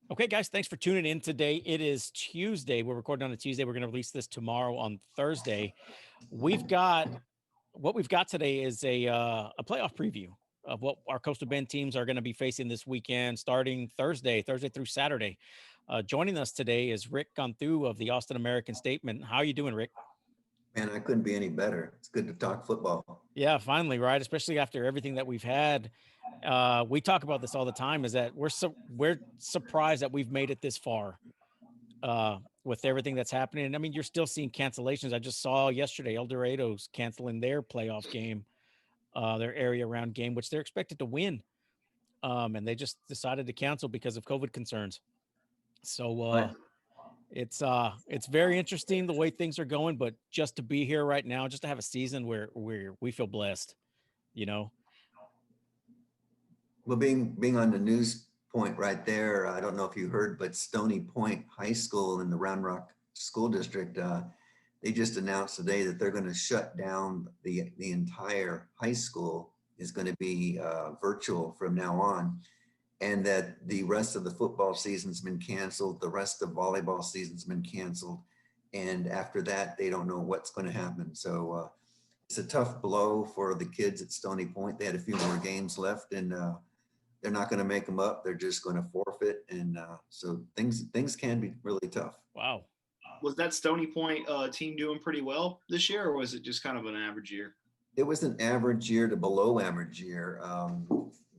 Okay, guys, thanks for tuning in today. It is Tuesday. We're recording on a Tuesday. We're going to release this tomorrow on Thursday. We've got what we've got today is a playoff preview of what our Coastal Bend teams are going to be facing this weekend, starting Thursday through Saturday. Joining us today is Rick Cantu of the Austin American Statesman. How are you doing, Rick? Man, I couldn't be any better. It's good to talk football. Yeah, finally, right? Especially after everything that we've had. We talk about this all the time. Is that we're surprised that we've made it this far with everything that's happening. I mean, you're still seeing cancellations. I just saw yesterday El Dorado's canceling their playoff game, their area round game, which they're expected to win. And they just decided to cancel because of COVID concerns. So Right. it's very interesting the way things are going, but just to be here right now, just to have a season where we feel blessed, you know. Well, being on the news point right there, I don't know if you heard, but Stony Point High School in the Round Rock School District, they just announced today that they're going to shut down the entire high school is going to be virtual from now on, and that the rest of the football season's been canceled, the rest of volleyball season's been canceled, and after that, they don't know what's going to happen. So it's a tough blow for the kids at Stony Point. They had a few more games left, and they're not going to make them up. They're just going to forfeit, and so things can be really tough. Wow. Was that Stony Point team doing pretty well this year, or was it just kind of an average year? It was an average year to below average year.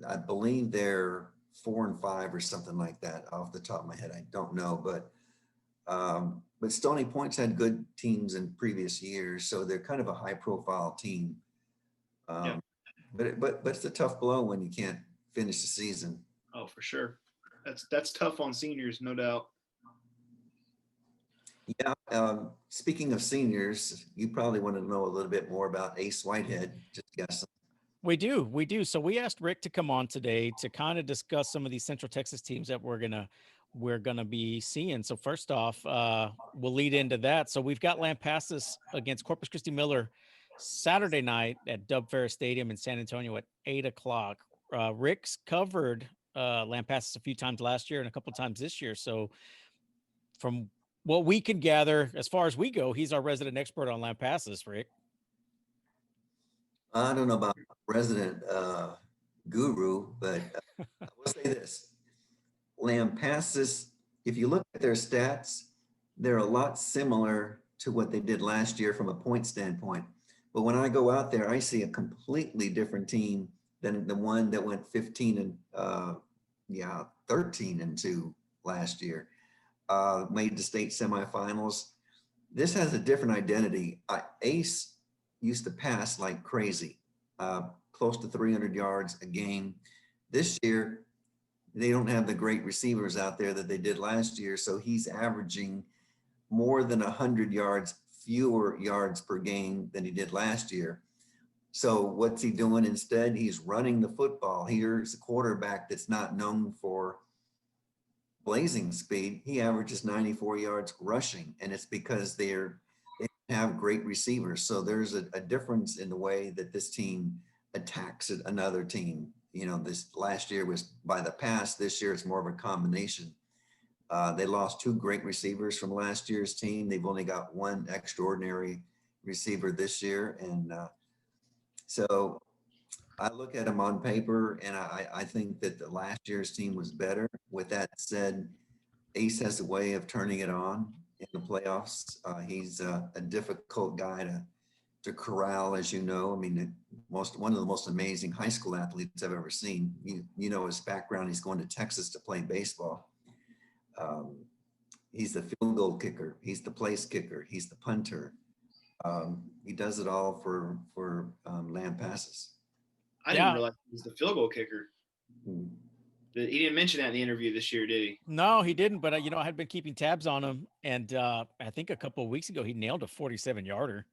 I believe they're 4-5 or something like that off the top of my head. I don't know, but Stony Point's had good teams in previous years, so they're kind of a high profile team. Yeah. Um, but it's a tough blow when you can't finish the season. Oh, for sure. That's tough on seniors, no doubt. Yeah. Speaking of seniors, you probably want to know a little bit more about Ace Whitehead. Just guessing. We do. So we asked Rick to come on today to kind of discuss some of these Central Texas teams that we're gonna be seeing. So first off, we'll lead into that. So we've got Lampasas against Corpus Christi Miller Saturday night at Dub Ferris Stadium in San Antonio at 8 o'clock. Rick's covered Lampasas a few times last year and a couple times this year. So from what we can gather, as far as we go, he's our resident expert on Lampasas, Rick. I don't know about resident guru, but I will say this. Lampasas, if you look at their stats, they're a lot similar to what they did last year from a point standpoint. But when I go out there, I see a completely different team than the one that went 15 and 13 and 2 last year. Made the state semifinals. This has a different identity. Ace used to pass like crazy, close to 300 yards a game. This year, they don't have the great receivers out there that they did last year. So he's averaging more than 100 yards, fewer yards per game than he did last year. So what's he doing instead? He's running the football. Here's a quarterback that's not known for blazing speed. He averages 94 yards rushing, and it's because they have great receivers. So there's a difference in the way that this team attacks another team. You know, this last year was by the pass. This year it's more of a combination. They lost two great receivers from last year's team. They've only got one extraordinary receiver this year. And so I look at them on paper, and I think that the last year's team was better. With that said, Ace has a way of turning it on in the playoffs. He's a difficult guy to corral, as you know. I mean, one of the most amazing high school athletes I've ever seen. You know his background. He's going to Texas to play baseball. Um, he's the field goal kicker. He's the place kicker. He's the punter. He does it all for land passes. I didn't Yeah. realize he was the field goal kicker. Hmm. He didn't mention that in the interview this year, did he? No, he didn't. But I had been keeping tabs on him, and I think a couple of weeks ago he nailed a 47-yarder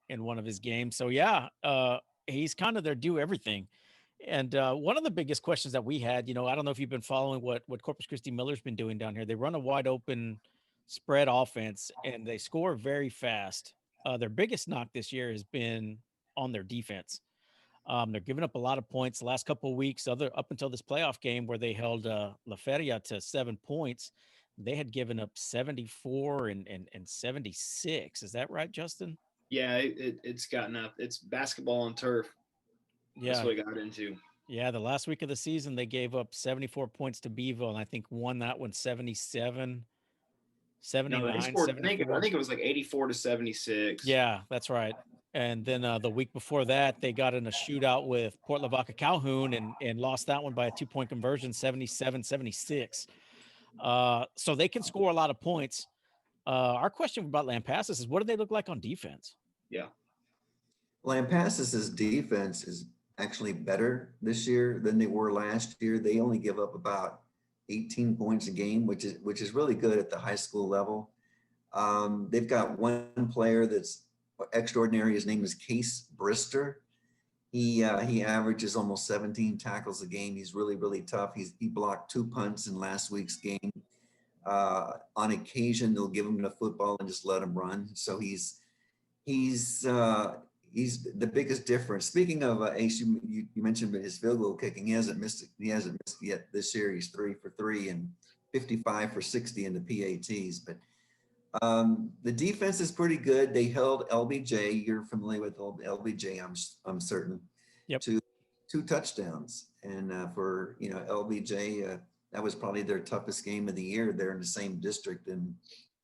in one of his games. So yeah, he's kind of their do everything. And one of the biggest questions that we had, I don't know if you've been following what Corpus Christi Miller's been doing down here. They run a wide open spread offense, and they score very fast. Their biggest knock this year has been on their defense. They're giving up a lot of points the last couple of weeks. Up until this playoff game where they held La Feria to 7 points, they had given up 74 and 76. Is that right, Justin? Yeah, it's gotten up. It's basketball on turf. That's Yeah. what it got into. Yeah. The last week of the season, they gave up 74 points to Beeville, and I think won that one 77, No, they 79, scored. I 74. think it was like 84-76. Yeah, that's right. And then the week before that, they got in a shootout with Port Lavaca Calhoun and lost that one by a 2-point conversion, 77-76. So they can score a lot of points. Our question about Lampasas is, what do they look like on defense? Yeah. Lampasas's defense is actually better this year than they were last year. They only give up about 18 points a game, which is really good at the high school level. They've got one player that's extraordinary. His name is Case Brister. He averages almost 17 tackles a game. He's really, really tough. He blocked 2 punts in last week's game. On occasion, they'll give him the football and just let him run. So he's the biggest difference. Speaking of Ace, you mentioned his field goal kicking. He hasn't missed yet this year. He's 3 for 3 and 55 for 60 in the PATs. But the defense is pretty good. They held LBJ. You're familiar with LBJ, I'm certain. Yep. To 2 touchdowns, and for LBJ, that was probably their toughest game of the year. They're in the same district, and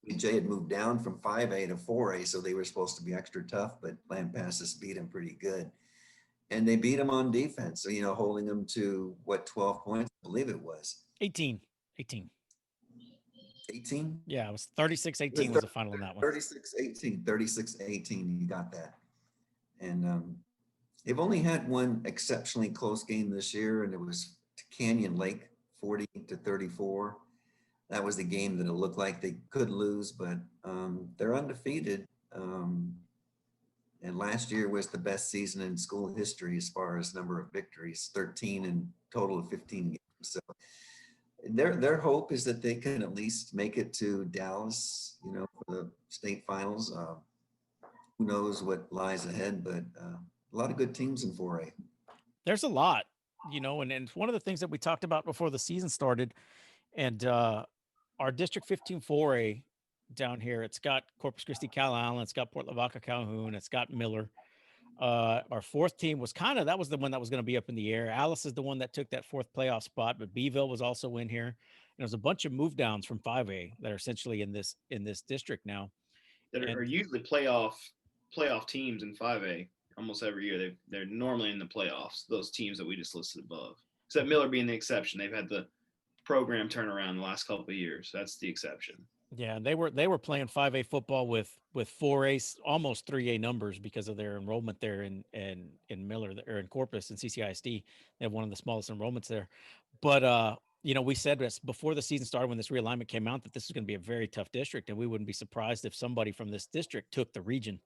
LBJ had moved down from 5A to 4A, so they were supposed to be extra tough. But Lampasas beat him pretty good, and they beat him on defense. So holding them to 12 points, I believe it was 18. 18. 18. Yeah, it was 36-18 was the final on that one. 36-18, 36-18. You got that. And they've only had one exceptionally close game this year, and it was to Canyon Lake, 40-34. That was the game that it looked like they could lose, but they're undefeated. And last year was the best season in school history as far as number of victories, 13 in total of 15 games. So their hope is that they can at least make it to Dallas, for the state finals. Who knows what lies ahead, but a lot of good teams in 4A. There's a lot, and one of the things that we talked about before the season started, and our District 15 4A down here, it's got Corpus Christi, Cal Allen, it's got Port Lavaca Calhoun, it's got Miller. Our fourth team was that was the one that was going to be up in the air. Alice is the one that took that 4th playoff spot, but Beeville was also in here. And there's a bunch of move downs from 5A that are essentially in this district now. That are usually playoff teams in 5A almost every year. They're normally in the playoffs, those teams that we just listed above. Except Miller being the exception. They've had the program turnaround the last couple of years. That's the exception. Yeah, and they were playing 5A football with 4A, almost 3A numbers because of their enrollment there in Miller or in Corpus and CCISD. They have one of the smallest enrollments there. But we said this before the season started when this realignment came out that this is going to be a very tough district, and we wouldn't be surprised if somebody from this district took the region,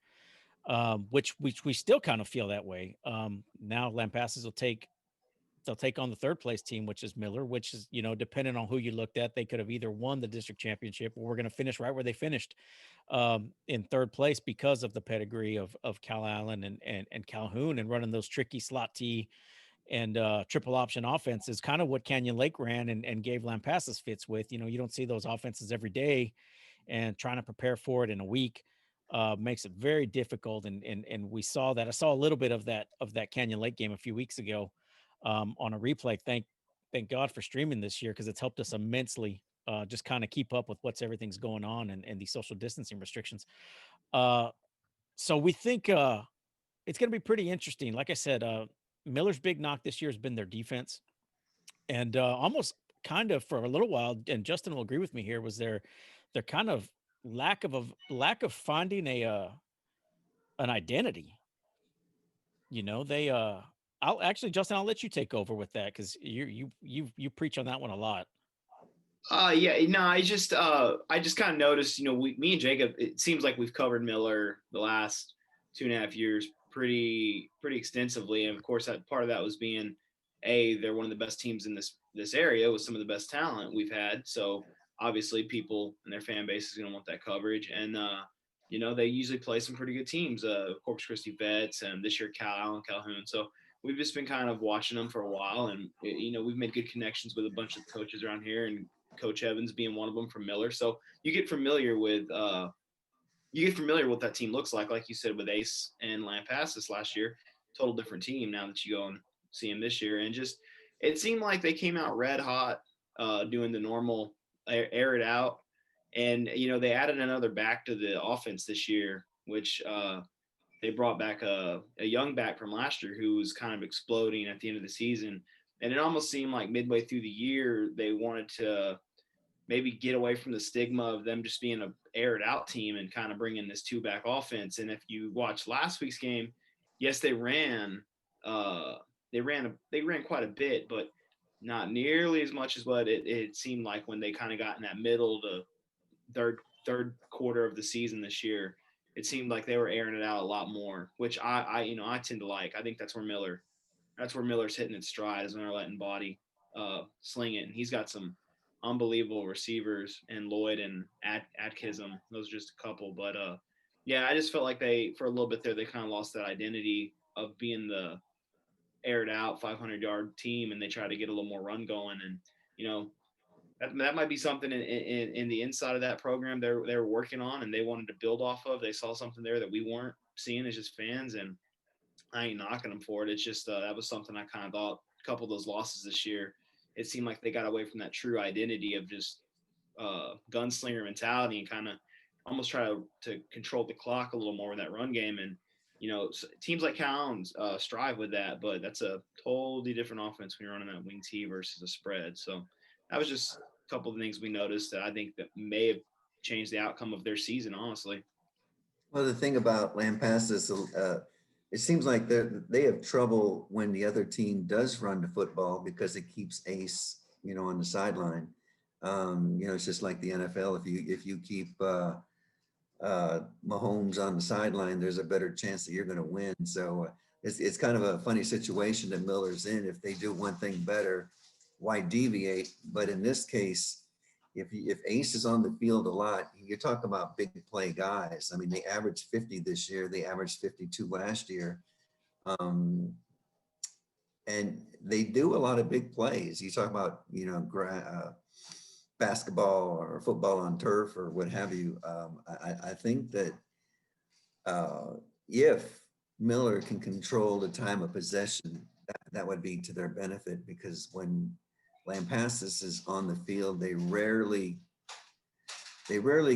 which we still kind of feel that way. Now Lampasas they'll take on the 3rd place team, which is Miller, which is, depending on who you looked at, they could have either won the district championship or we're going to finish right where they finished in 3rd place because of the pedigree of Cal Allen and Calhoun and running those tricky slot T and triple option offenses, kind of what Canyon Lake ran and gave Lampasas fits with. You don't see those offenses every day, and trying to prepare for it in a week makes it very difficult. And we saw that. I saw a little bit of that Canyon Lake game a few weeks ago on a replay. Thank God for streaming this year, because it's helped us immensely just kind of keep up with everything's going on and these social distancing restrictions. So we think it's going to be pretty interesting. Like I said, Miller's big knock this year has been their defense, and almost kind of for a little while, and Justin will agree with me here, was their kind of lack of finding an identity. They I'll actually, Justin, I'll let you take over with that, because you preach on that one a lot. Yeah, no, I just kind of noticed, me and Jacob, it seems like we've covered Miller the last 2.5 years pretty extensively, and of course that part of that was being they're one of the best teams in this area with some of the best talent we've had. So obviously people and their fan base is going to want that coverage, and they usually play some pretty good teams, Corpus Christi Vets, and this year Cal Allen, Calhoun. So we've just been kind of watching them for a while, and we've made good connections with a bunch of coaches around here, and Coach Evans being one of them from Miller. So you get familiar with what that team looks like you said with Ace and Lampasas last year. Total different team now that you go and see them this year, and just it seemed like they came out red hot, doing the normal air it out, and they added another back to the offense this year, which they brought back a young back from last year who was kind of exploding at the end of the season. And it almost seemed like midway through the year, they wanted to maybe get away from the stigma of them just being a aired out team and kind of bring in this two back offense. And if you watch last week's game, yes, they ran quite a bit, but not nearly as much as what it seemed like when they kind of got in that middle to third quarter of the season this year. It seemed like they were airing it out a lot more, which I tend to like. I think that's where Miller's hitting its stride, is when they're letting Body sling it, and he's got some unbelievable receivers, and Lloyd and Atkinson. Those are just a couple, but yeah, I just felt like for a little bit there, they kind of lost that identity of being the aired out 500-yard team, and they try to get a little more run going, and that might be something in the inside of that program they're working on, and they wanted to build off of. They saw something there that we weren't seeing as just fans, and I ain't knocking them for it. It's just that was something I kind of thought. A couple of those losses this year, it seemed like they got away from that true identity of just gunslinger mentality, and kind of almost try to control the clock a little more in that run game. And teams like Cowns strive with that, but that's a totally different offense when you're running that wing T versus a spread. So that was just a couple of things we noticed that I think that may have changed the outcome of their season, honestly. Well, the thing about Lampasas, it seems like they have trouble when the other team does run the football, because it keeps Ace, on the sideline. It's just like the NFL. If you keep Mahomes on the sideline, there's a better chance that you're going to win. So it's kind of a funny situation that Miller's in. If they do one thing better, why deviate? But in this case, if Ace is on the field a lot, you're talking about big play guys. I mean, they averaged 50 this year. They averaged 52 last year. And they do a lot of big plays. You talk about, basketball or football on turf or what have you. I think that if Miller can control the time of possession, that would be to their benefit, because when Lampasas is on the field, they rarely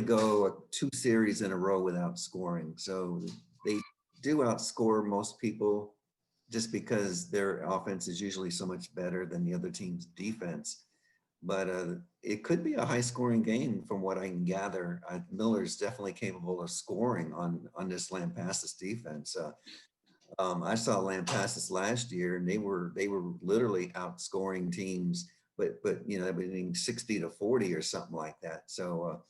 go 2 series in a row without scoring. So they do outscore most people, just because their offense is usually so much better than the other team's defense. But it could be a high-scoring game from what I can gather. Miller's definitely capable of scoring on this Lampasas defense. I saw Lampasas last year, and they were literally outscoring teams, but everything 60-40 or something like that. So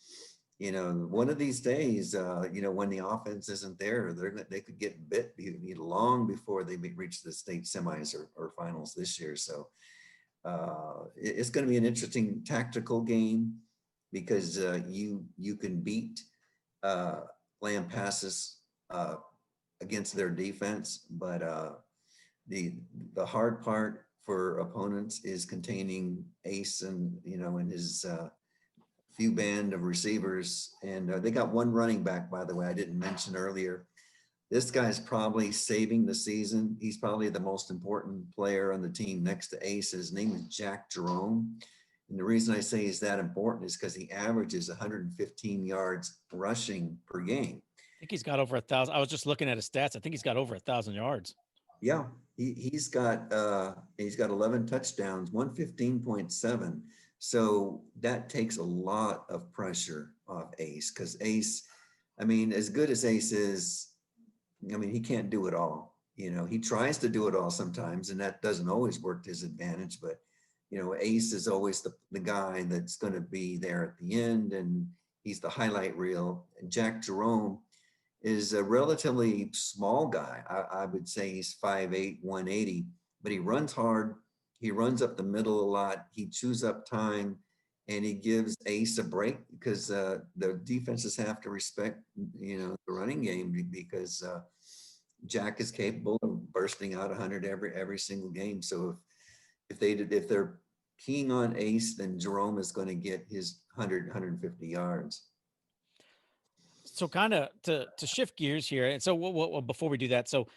one of these days, when the offense isn't there, they could get bit long before they reach the state semis or finals this year. So it's going to be an interesting tactical game, because you can beat Lampasas against their defense, but the hard part for opponents is containing Ace and his few band of receivers. And they got one running back, by the way, I didn't mention earlier. This guy's probably saving the season. He's probably the most important player on the team next to Ace. His name is Jack Jerome. And the reason I say he's that important is because he averages 115 yards rushing per game. I think he's got over 1,000. I was just looking at his stats. I think he's got over 1,000 yards. Yeah, he's got 11 touchdowns, 115.7. So that takes a lot of pressure off Ace, because Ace, I mean, as good as Ace is, I mean, he can't do it all. He tries to do it all sometimes, and that doesn't always work to his advantage. But, Ace is always the guy that's going to be there at the end, and he's the highlight reel. And Jack Jerome is a relatively small guy. I would say he's 5'8", 180, but he runs hard. He runs up the middle a lot. He chews up time, and he gives Ace a break, because the defenses have to respect, the running game, because Jack is capable of bursting out 100 every single game. So if they're keying on Ace, then Jerome is going to get his 150 yards. So kind of to shift gears here, and so before we do that, so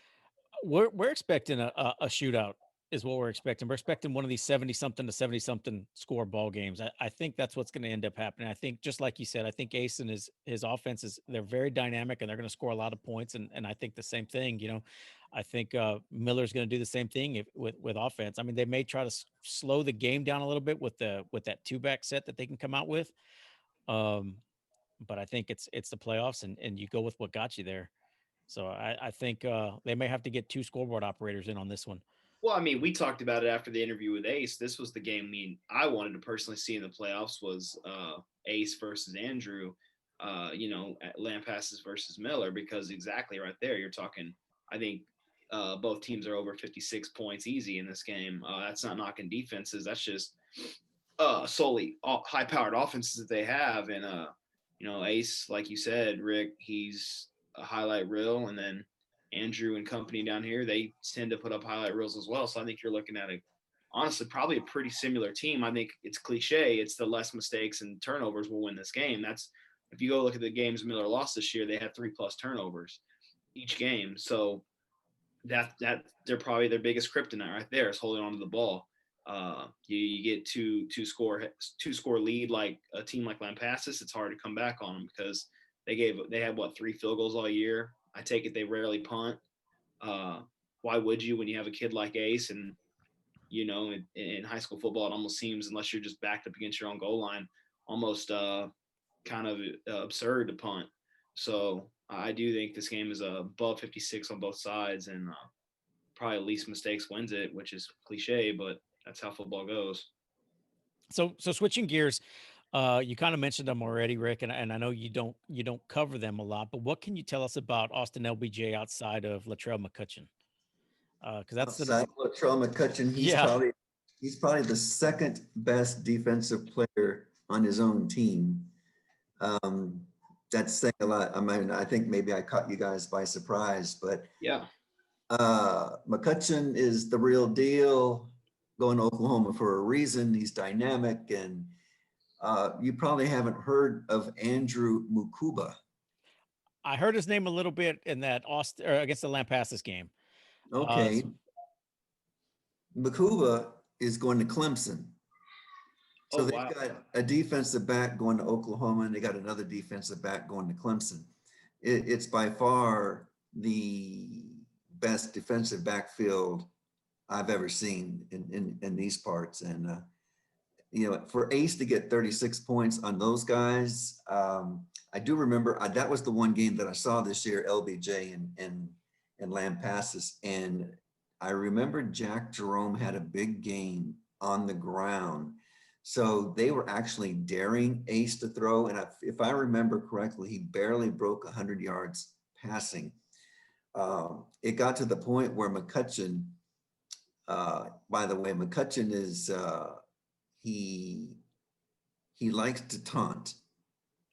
we're expecting a shootout is what we're expecting. We're expecting one of these 70 something to 70 something score ball games. I think that's what's going to end up happening. I think just like you said, I think Ace and his offense is they're very dynamic and they're going to score a lot of points. And I think the same thing, I think Miller's going to do the same thing with offense. I mean, they may try to slow the game down a little bit with that two back set that they can come out with. But I think it's the playoffs and you go with what got you there. So I think they may have to get two scoreboard operators in on this one. Well, I mean, we talked about it after the interview with Ace. This was the game I wanted to personally see in the playoffs was Ace versus Andrew, at Lampasas versus Miller, because exactly right there, you're talking, I think both teams are over 56 points easy in this game. That's not knocking defenses. That's just solely high-powered offenses that they have. And, Ace, like you said, Rick, he's a highlight reel, and then Andrew and company down here, they tend to put up highlight reels as well. So I think you're looking at honestly, probably a pretty similar team. I think it's cliche. It's the less mistakes and turnovers will win this game. If you go look at the games Miller lost this year, they had 3+ turnovers each game. So that they're probably their biggest kryptonite right there is holding on to the ball. You get two score lead like a team like Lampasas, it's hard to come back on them because they had 3 field goals all year. I take it they rarely punt. Why would you when you have a kid like Ace? And in high school football, it almost seems, unless you're just backed up against your own goal line, almost kind of absurd to punt. So I do think this game is above 56 on both sides, and probably least mistakes wins it, which is cliche, but that's how football goes. So switching gears, you kind of mentioned them already, Rick, and I know you don't cover them a lot, but what can you tell us about Austin LBJ outside of Latrell McCutcheon? Because that's outside Latrell McCutcheon, he's probably the second best defensive player on his own team. That's saying a lot. I mean, I think maybe I caught you guys by surprise, but yeah, McCutcheon is the real deal. Going to Oklahoma for a reason. He's dynamic, and you probably haven't heard of Andrew Mukuba. I heard his name a little bit in that Austin or against the Lampasas game. Okay. Mukuba is going to Clemson. So they've got a defensive back going to Oklahoma, and they got another defensive back going to Clemson. It's by far the best defensive backfield I've ever seen in these parts. And, for Ace to get 36 points on those guys, I do remember that was the one game that I saw this year, LBJ and Lampasas. And I remember Jack Jerome had a big game on the ground. So they were actually daring Ace to throw. And if I remember correctly, he barely broke 100 yards passing. It got to the point where McCutcheon, by the way, McCutcheon is, he likes to taunt.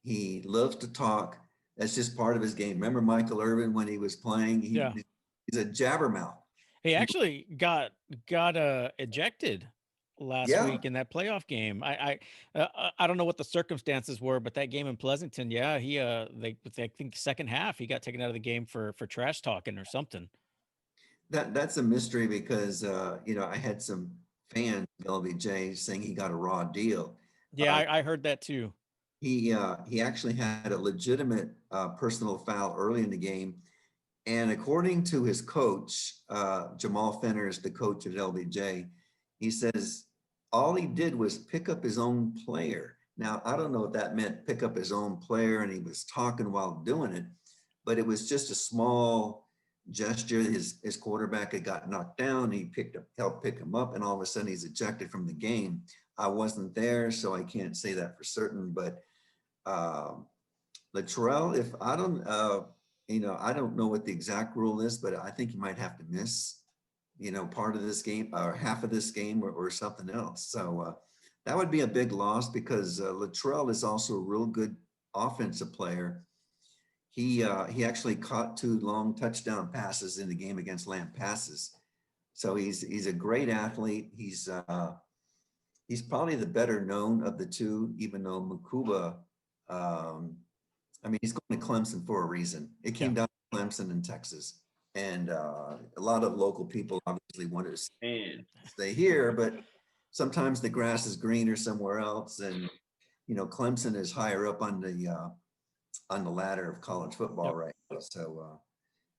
He loves to talk. That's just part of his game. Remember Michael Irvin when he was playing? He's a jabbermouth. He actually got ejected last week in that playoff game. I don't know what the circumstances were, but that game in Pleasanton, I think second half he got taken out of the game for trash talking or something. That's a mystery because I had some fans of LBJ saying he got a raw deal. Yeah, I heard that too. He actually had a legitimate personal foul early in the game. And according to his coach, Jamal Fenner is the coach at LBJ, he says all he did was pick up his own player. Now, I don't know what that meant, pick up his own player, and he was talking while doing it, but it was just a small gesture. His quarterback had got knocked down. He helped pick him up, and all of a sudden he's ejected from the game. I wasn't there, so I can't say that for certain, but Latrell, if I don't, I don't know what the exact rule is, but I think you might have to miss, part of this game or half of this game or something else. So that would be a big loss because Latrell is also a real good offensive player. he actually caught 2 long touchdown passes in the game against Lampasas. So he's a great athlete. He's probably the better known of the two, even though Makuba, I mean, he's going to Clemson for a reason. It came down to Clemson in Texas. And a lot of local people obviously wanted to stay here, but sometimes the grass is greener somewhere else. And, you know, Clemson is higher up on the ladder of college football right now. So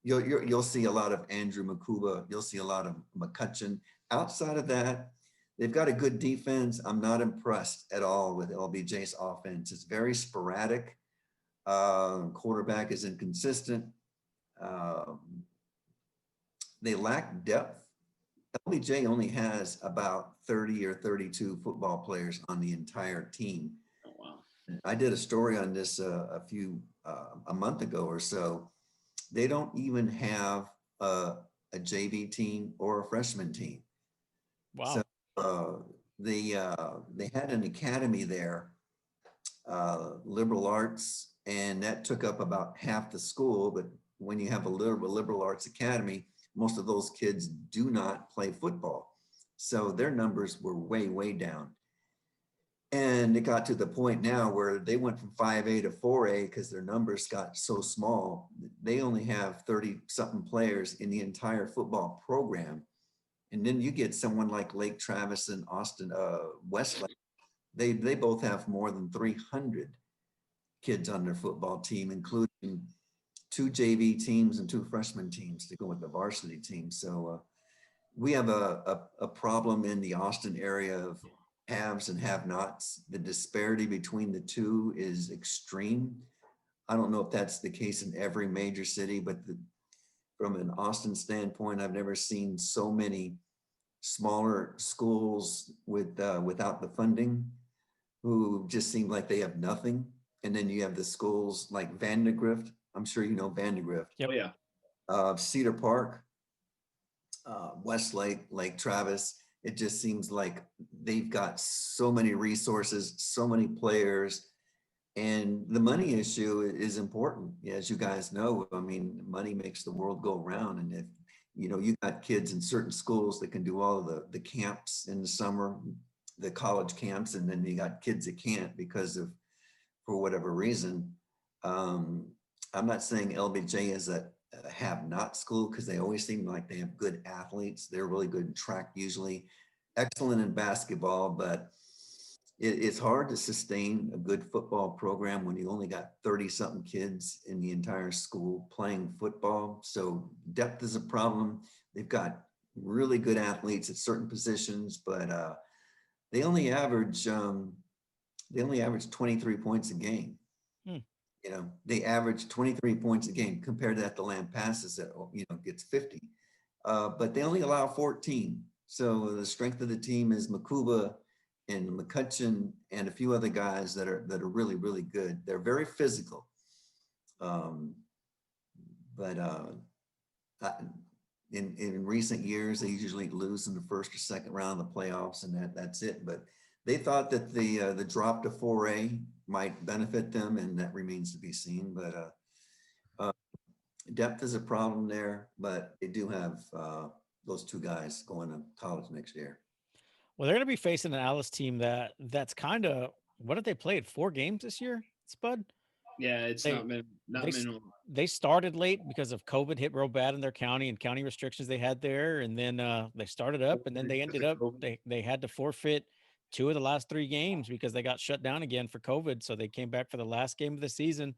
you'll see a lot of Andrew Makuba. You'll see a lot of McCutcheon. Outside of that, they've got a good defense. I'm not impressed at all with LBJ's offense. It's very sporadic. Quarterback is inconsistent. They lack depth. LBJ only has about 30 or 32 football players on the entire team. Oh, wow. I did a story on this a month ago or so. They don't even have a JV team or a freshman team. Wow. So they had an academy there, liberal arts, and that took up about half the school. But when you have a liberal arts academy, most of those kids do not play football. So their numbers were way, way down. And it got to the point now where they went from 5A to 4A because their numbers got so small. They only have 30 something players in the entire football program. And then you get someone like Lake Travis and Austin, Westlake. They both have more than 300 kids on their football team, including 2 JV teams and 2 freshman teams to go with the varsity team. So we have a problem in the Austin area of haves and have-nots. The disparity between the two is extreme. I don't know if that's the case in every major city, but from an Austin standpoint, I've never seen so many smaller schools without the funding who just seem like they have nothing. And then you have the schools like Vandegrift. I'm sure you know Vandegrift. Oh, yeah. Cedar Park, Westlake, Lake Travis. It just seems like they've got so many resources, so many players, and the money issue is important. As you guys know, I mean, money makes the world go round. And if, you know, you got kids in certain schools that can do all of the camps in the summer, the college camps, and then you got kids that can't because of, for whatever reason. I'm not saying LBJ is a have-not school because they always seem like they have good athletes. They're really good in track usually, excellent in basketball, but it's hard to sustain a good football program when you only got 30-something kids in the entire school playing football. So depth is a problem. They've got really good athletes at certain positions, but they only average 23 points a game. You know, they average 23 points a game. Compared to that, the Lampasas that, you know, gets 50, but they only allow 14. So the strength of the team is Makuba and McCutcheon and a few other guys that are really, really good. They're very physical, but in recent years they usually lose in the first or second round of the playoffs, and that's it. But they thought that the drop to 4A might benefit them, and that remains to be seen. But depth is a problem there, but they do have those 2 guys going to college next year. Well, they're going to be facing an Alice team that's kind of, what did they play at 4 games this year, Spud? Yeah, it's not minimal. They started late because of COVID hit real bad in their county and county restrictions they had there. And then they started up, and then they ended up, they had to forfeit 2 of the last 3 games because they got shut down again for COVID. So they came back for the last game of the season,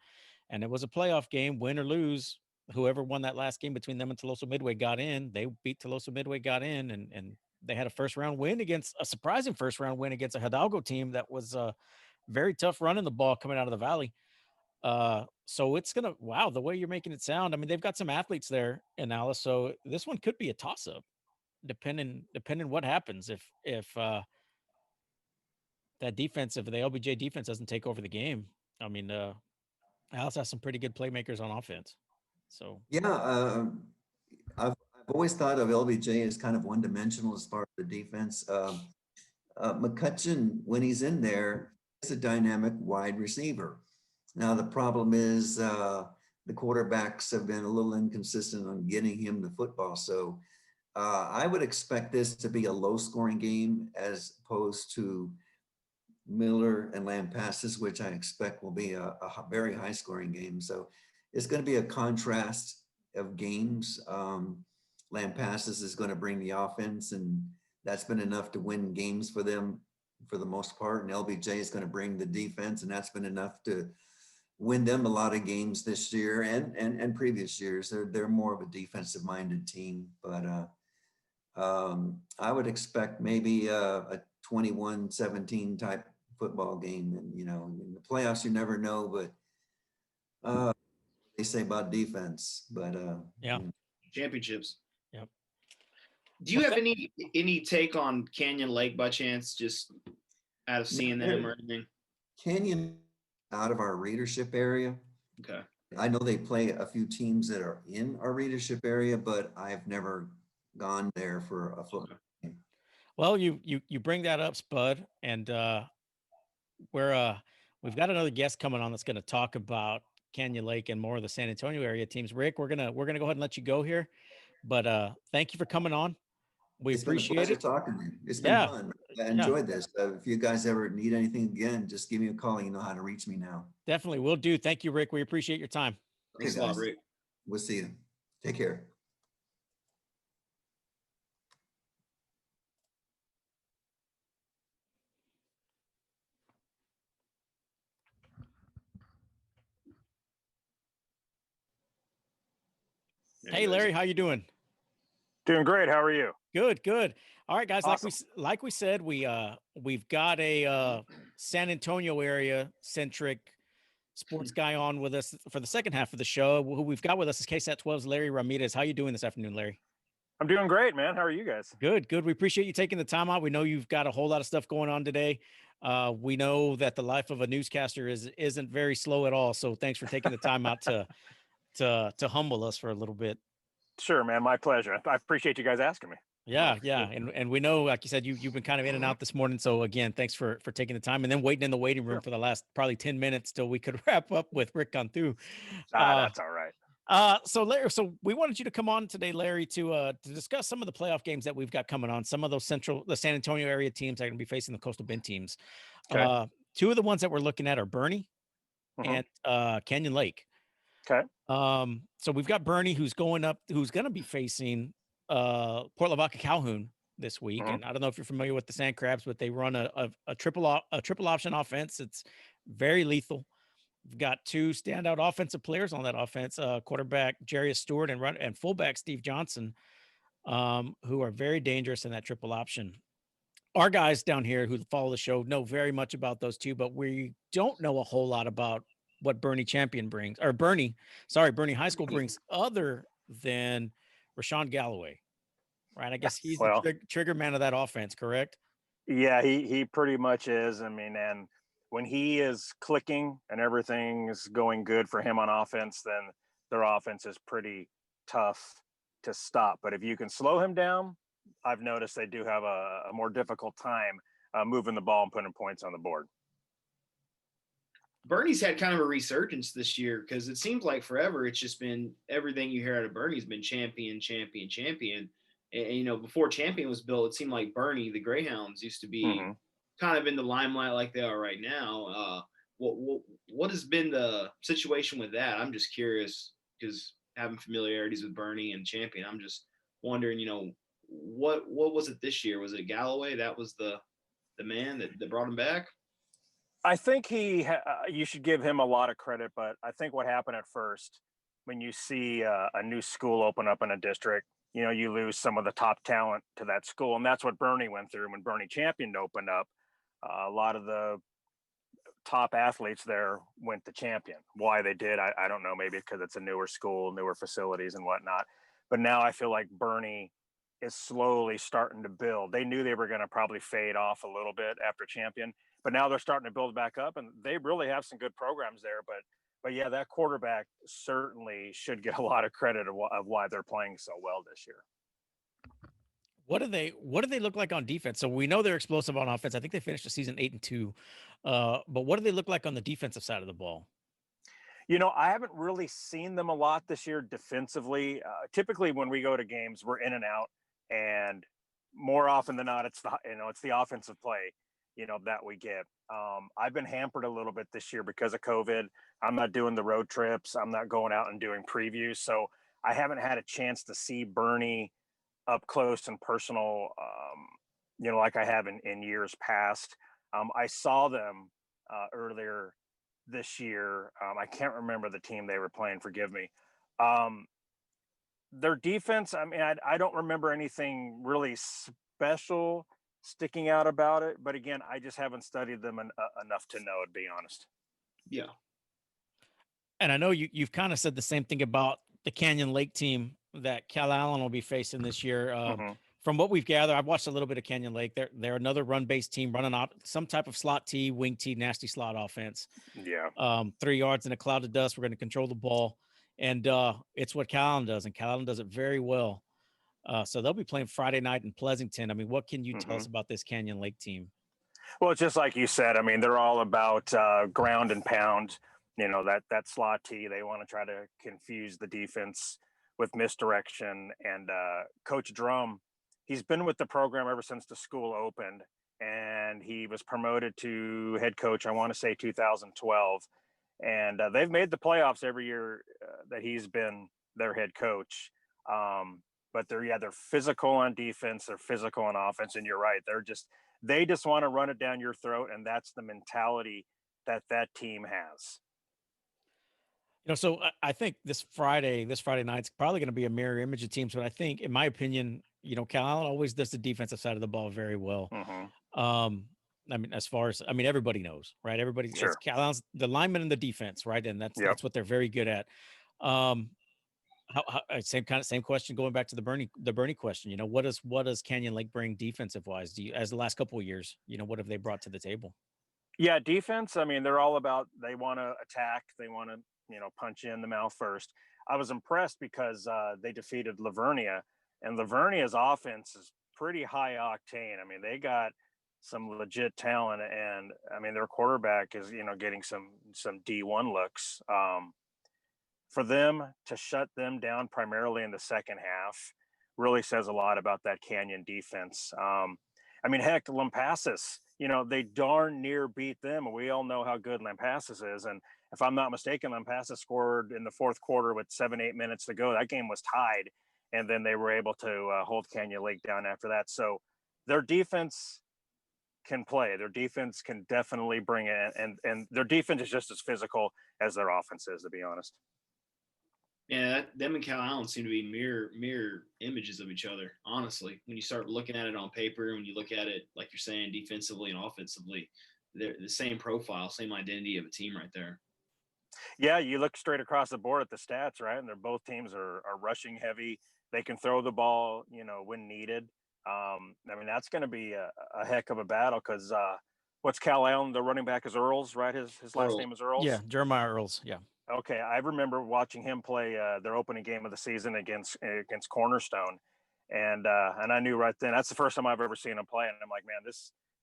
and it was a playoff game, win or lose. Whoever won that last game between them and Tuloso Midway got in. They beat Tuloso Midway, got in, and they had a surprising first round win against a Hidalgo team that was very tough running the ball coming out of the Valley. So it's gonna, wow, the way you're making it sound. I mean, they've got some athletes there in Alice, so this one could be a toss up, depending what happens if that defense, if the LBJ defense doesn't take over the game. I mean, Alice has some pretty good playmakers on offense. So yeah, I've always thought of LBJ as kind of one-dimensional as far as the defense. McCutcheon, when he's in there, is a dynamic wide receiver. Now the problem is the quarterbacks have been a little inconsistent on getting him the football. So I would expect this to be a low scoring game as opposed to Miller and Lampasas, which I expect will be a very high scoring game. So it's going to be a contrast of games. Lampasas is going to bring the offense, and that's been enough to win games for them for the most part. And LBJ is going to bring the defense, and that's been enough to win them a lot of games this year and previous years. They're more of a defensive minded team, but I would expect maybe a 21-17 type football game. And, you know, in the playoffs, you never know, but they say about defense, but Yeah. you know. Championships. Yep. Do you have any take on Canyon Lake by chance, just out of seeing them or anything? Canyon out of our readership area. Okay. I know they play a few teams that are in our readership area, but I've never gone there for a football game. Well, you bring that up, Spud, and we've got another guest coming on that's going to talk about Canyon Lake and more of the San Antonio area teams. Rick, we're gonna go ahead and let you go here, but thank you for coming on. We It's been a appreciate pleasure it. talking to you. It's been Yeah. fun. I enjoyed this. If you guys ever need anything again, just give me a call. You know how to reach me now. Definitely will do. Thank you, Rick. We appreciate your time. Okay, Thanks a lot, guys. Rick. We'll see you. Take care. Hey, Larry, how you doing? Doing great. How are you? Good, good. All right, guys. Awesome. Like we said, we've got a San Antonio area centric sports guy on with us for the second half of the show. Who we've got with us is KSAT 12's Larry Ramirez. How you doing this afternoon, Larry? I'm doing great, man. How are you guys? Good, good. We appreciate you taking the time out. We know you've got a whole lot of stuff going on today. We know that the life of a newscaster isn't very slow at all. So thanks for taking the time out to humble us for a little bit. Sure, man. My pleasure. I appreciate you guys asking me. Yeah, yeah. And we know, like you said, you've been kind of in and out this morning. So again, thanks for taking the time and then waiting in the waiting room for the last probably 10 minutes till we could wrap up with Rick Cantu. That's all right. So Larry, so we wanted you to come on today, Larry, to discuss some of the playoff games that we've got coming on. Some of those the San Antonio area teams that are going to be facing the Coastal Bend teams. Okay. Two of the ones that we're looking at are Bernie and Canyon Lake. Okay. So we've got Bernie who's going to be facing Port Lavaca Calhoun this week. And I don't know if you're familiar with the Sand Crabs, but they run a triple option offense. It's very lethal. We've got two standout offensive players on that offense, quarterback Jarius Stewart and fullback Steve Johnson, who are very dangerous in that triple option. Our guys down here who follow the show know very much about those two, but we don't know a whole lot about what Bernie High School brings other than Rashawn Galloway, right? I guess he's the trigger man of that offense, correct? Yeah, he pretty much is. I mean, and when he is clicking and everything's going good for him on offense, then their offense is pretty tough to stop. But if you can slow him down, I've noticed they do have a more difficult time moving the ball and putting points on the board. Bernie's had kind of a resurgence this year because it seems like forever it's just been everything you hear out of Bernie's been champion. And you know, before champion was built, it seemed like Bernie, the Greyhounds, used to be kind of in the limelight like they are right now. What has been the situation with that? I'm just curious because having familiarities with Bernie and champion, I'm just wondering, you know, what was it this year? Was it Galloway? That was the man that brought him back? I think you should give him a lot of credit, but I think what happened at first, when you see a new school open up in a district, you know, you lose some of the top talent to that school. And that's what Bernie went through when Bernie Champion opened up. A lot of the top athletes there went to Champion. Why they did, I don't know, maybe because it's a newer school, newer facilities and whatnot. But now I feel like Bernie is slowly starting to build. They knew they were going to probably fade off a little bit after Champion, but now they're starting to build back up, and they really have some good programs there. But yeah, that quarterback certainly should get a lot of credit of why they're playing so well this year. What do they look like on defense? So we know they're explosive on offense. I think they finished the season 8-2. But what do they look like on the defensive side of the ball? I haven't really seen them a lot this year defensively. Typically, when we go to games, we're in and out, and more often than not, it's the offensive play, that we get. I've been hampered a little bit this year because of COVID. I'm not doing the road trips. I'm not going out and doing previews, so I haven't had a chance to see Bernie up close and personal, like I have in years past. I saw them earlier this year. I can't remember the team they were playing. Forgive me. Their defense, I mean, I don't remember anything really special sticking out about it. But again, I just haven't studied them enough to know, to be honest. Yeah. And I know you've kind of said the same thing about the Canyon Lake team that Cal Allen will be facing this year. From what we've gathered, I've watched a little bit of Canyon Lake. They're another run-based team running out some type of slot T, wing T, nasty slot offense. Yeah. 3 yards in a cloud of dust. We're going to control the ball. And it's what Cal Allen does, and Cal Allen does it very well. So they'll be playing Friday night in Pleasanton. I mean, what can you tell us about this Canyon Lake team? Well, it's just like you said. I mean, they're all about ground and pound. That slot T. They want to try to confuse the defense with misdirection. And Coach Drum, he's been with the program ever since the school opened, and he was promoted to head coach, I want to say 2012. And they've made the playoffs every year that he's been their head coach. But they're physical on defense, they're physical on offense, and you're right. They just want to run it down your throat, and that's the mentality that team has. So I think this Friday night's probably going to be a mirror image of teams. But I think, in my opinion, Cal Allen always does the defensive side of the ball very well. I mean, everybody knows, right? Everybody, sure. It's Cal Allen's the lineman and the defense, right? And that's what they're very good at. Same question going back to the Bernie question. What does Canyon Lake bring defensive wise? As the last couple of years, what have they brought to the table? Yeah, defense. I mean, they're all about, they want to attack. They want to, punch you in the mouth first. I was impressed because they defeated Lavernia, and Lavernia's offense is pretty high octane. I mean, they got some legit talent, and I mean, their quarterback is, getting some D1 looks. For them to shut them down primarily in the second half really says a lot about that Canyon defense. I mean, heck, Lampasas, they darn near beat them. We all know how good Lampasas is. And if I'm not mistaken, Lampasas scored in the fourth quarter with 7-8 minutes to go. That game was tied. And then they were able to hold Canyon Lake down after that. So their defense can play. Their defense can definitely bring it. And their defense is just as physical as their offense is, to be honest. Yeah, them and Cal Allen seem to be mirror images of each other, honestly. When you start looking at it on paper, when you look at it, like you're saying, defensively and offensively, they're the same profile, same identity of a team right there. Yeah, you look straight across the board at the stats, right? And both teams are rushing heavy. They can throw the ball, when needed. I mean, that's going to be a heck of a battle because what's Cal Allen? The running back is Earls, right? His last name is Earls? Yeah, Jeremiah Earls, yeah. Okay, I remember watching him play their opening game of the season against Cornerstone, and I knew right then that's the first time I've ever seen him play, and I'm like, man,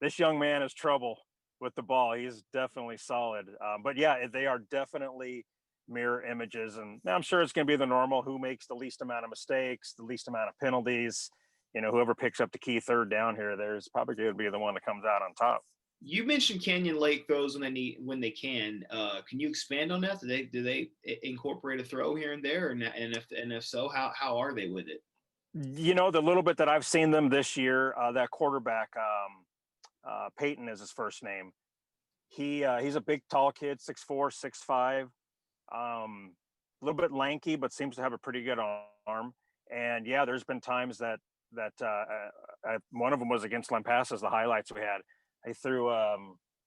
this young man is trouble with the ball. He's definitely solid. But yeah, they are definitely mirror images, and I'm sure it's going to be the normal: who makes the least amount of mistakes, the least amount of penalties. Whoever picks up the key third down here, there's probably going to be the one that comes out on top. You mentioned Canyon Lake throws when they can. Can you expand on that? Do they incorporate a throw here and there, and if so, how are they with it? The little bit that I've seen them this year, that quarterback, Peyton is his first name. He's a big, tall kid, 6'4", 6'5", a little bit lanky, but seems to have a pretty good arm. And yeah, there's been times that one of them was against Lampasas, the highlights we had. He threw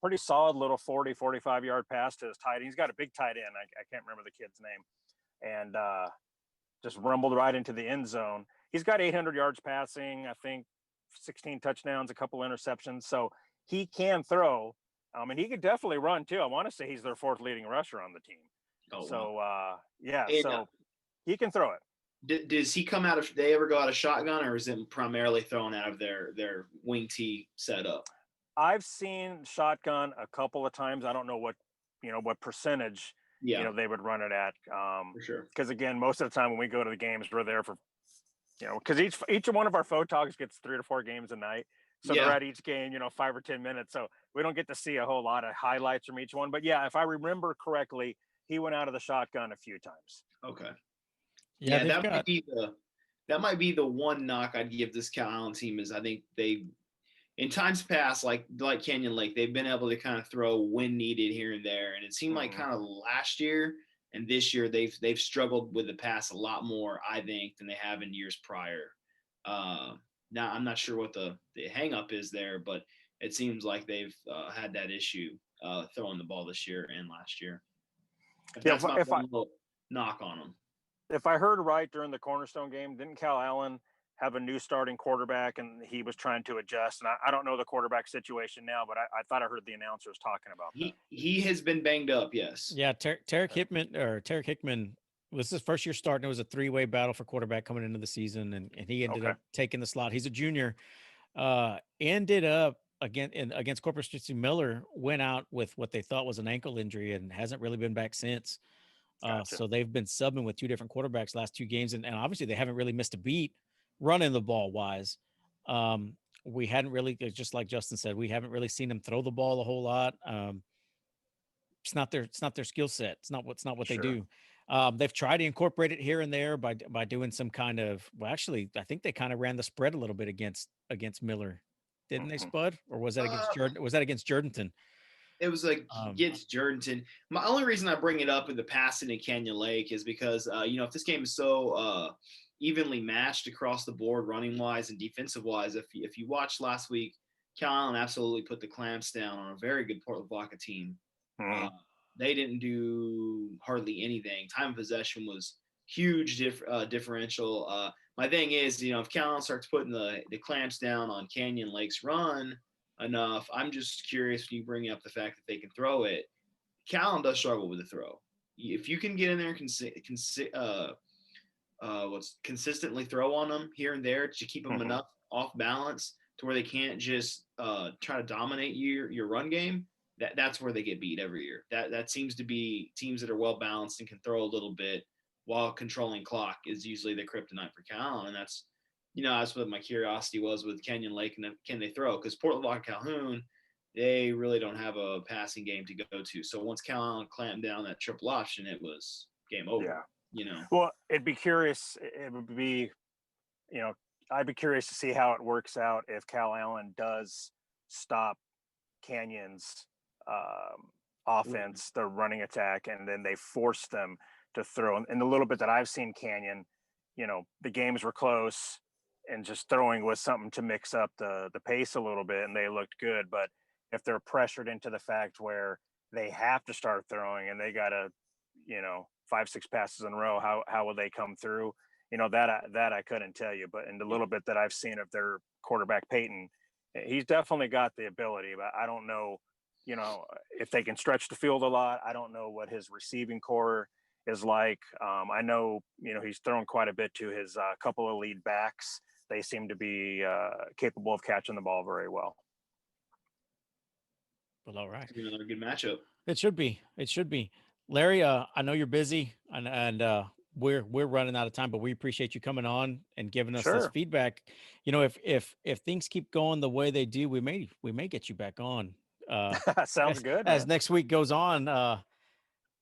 pretty solid little 40, 45-yard pass to his tight end. He's got a big tight end. I can't remember the kid's name. And just rumbled right into the end zone. He's got 800 yards passing, I think 16 touchdowns, a couple interceptions. So he can throw. And he could definitely run, too. I want to say he's their fourth leading rusher on the team. Oh, so, wow. yeah, and, so he can throw it. Does he come out of – they ever go out of shotgun, or is it primarily thrown out of their wing tee setup? I've seen shotgun a couple of times. I don't know what percentage, Yeah, they would run it at. for sure. Because again, most of the time when we go to the games, we're there for, because each one of our photogs gets 3 to 4 games a night. So they're Yeah. at each game, 5 or 10 minutes. So we don't get to see a whole lot of highlights from each one. But yeah, if I remember correctly, he went out of the shotgun a few times. Okay. Yeah, they've that got. might be the one knock I'd give this Cal Allen team is I think they in times past, like Canyon Lake, they've been able to kind of throw when needed here and there. And it seemed like kind of last year and this year they've struggled with the pass a lot more, I think, than they have in years prior. Now I'm not sure what the hang up is there, but it seems like they've had that issue throwing the ball this year and last year. That's my one little knock on them. If I heard right during the Cornerstone game, didn't Cal Allen have a new starting quarterback and he was trying to adjust? And I don't know the quarterback situation now, but I thought I heard the announcers talking about that. He has been banged up, yes. Yeah, Tarek Hickman was his first year starting. It was a 3-way battle for quarterback coming into the season, and he ended up taking the slot. He's a junior. Ended up against Corpus Christi. Miller went out with what they thought was an ankle injury and hasn't really been back since. Gotcha. So they've been subbing with 2 different quarterbacks last 2 games, and obviously they haven't really missed a beat running the ball wise. We hadn't really, just like Justin said, we haven't really seen them throw the ball a whole lot. It's not their skill set. It's not what they do. They've tried to incorporate it here and there by doing some kind of, well, actually, I think they kind of ran the spread a little bit against Miller, didn't they, Spud? Or was that against Jordan? Was that against Jordanton? It was like against Jordanton. My only reason I bring it up with the passing in Canyon Lake is because if this game is so evenly matched across the board, running wise and defensive wise, if you watched last week, Cal Allen absolutely put the clamps down on a very good Port Lavaca team. They didn't do hardly anything. Time of possession was huge differential. My thing is, if Cal Allen starts putting the clamps down on Canyon Lake's run enough, I'm just curious when you bring up the fact that they can throw it. Cal Allen does struggle with the throw. If you can get in there and consistently throw on them here and there to keep them enough off balance to where they can't just try to dominate your run game, that's where they get beat every year. That seems to be teams that are well balanced and can throw a little bit while controlling clock is usually the kryptonite for Cal Allen. And that's what my curiosity was with Canyon Lake and can they throw? Because Port Lavaca Calhoun, they really don't have a passing game to go to. So once Cal Allen clamped down that triple option, it was game over. Yeah. Well, it'd be curious. It would be, I'd be curious to see how it works out if Cal Allen does stop Canyon's offense, the running attack, and then they force them to throw. And the little bit that I've seen Canyon, the games were close and just throwing was something to mix up the pace a little bit, and they looked good. But if they're pressured into the fact where they have to start throwing and they got to, 5-6 passes in a row, how will they come through? That I couldn't tell you. But in the little bit that I've seen of their quarterback Peyton, he's definitely got the ability, but I don't know, if they can stretch the field a lot. I don't know what his receiving core is like. I know, he's thrown quite a bit to his couple of lead backs. They seem to be capable of catching the ball very well. Well, all right. Another good matchup. It should be. Larry, I know you're busy and we're running out of time, but we appreciate you coming on and giving us this feedback. If things keep going the way they do, we may get you back on. Sounds good. As next week goes on,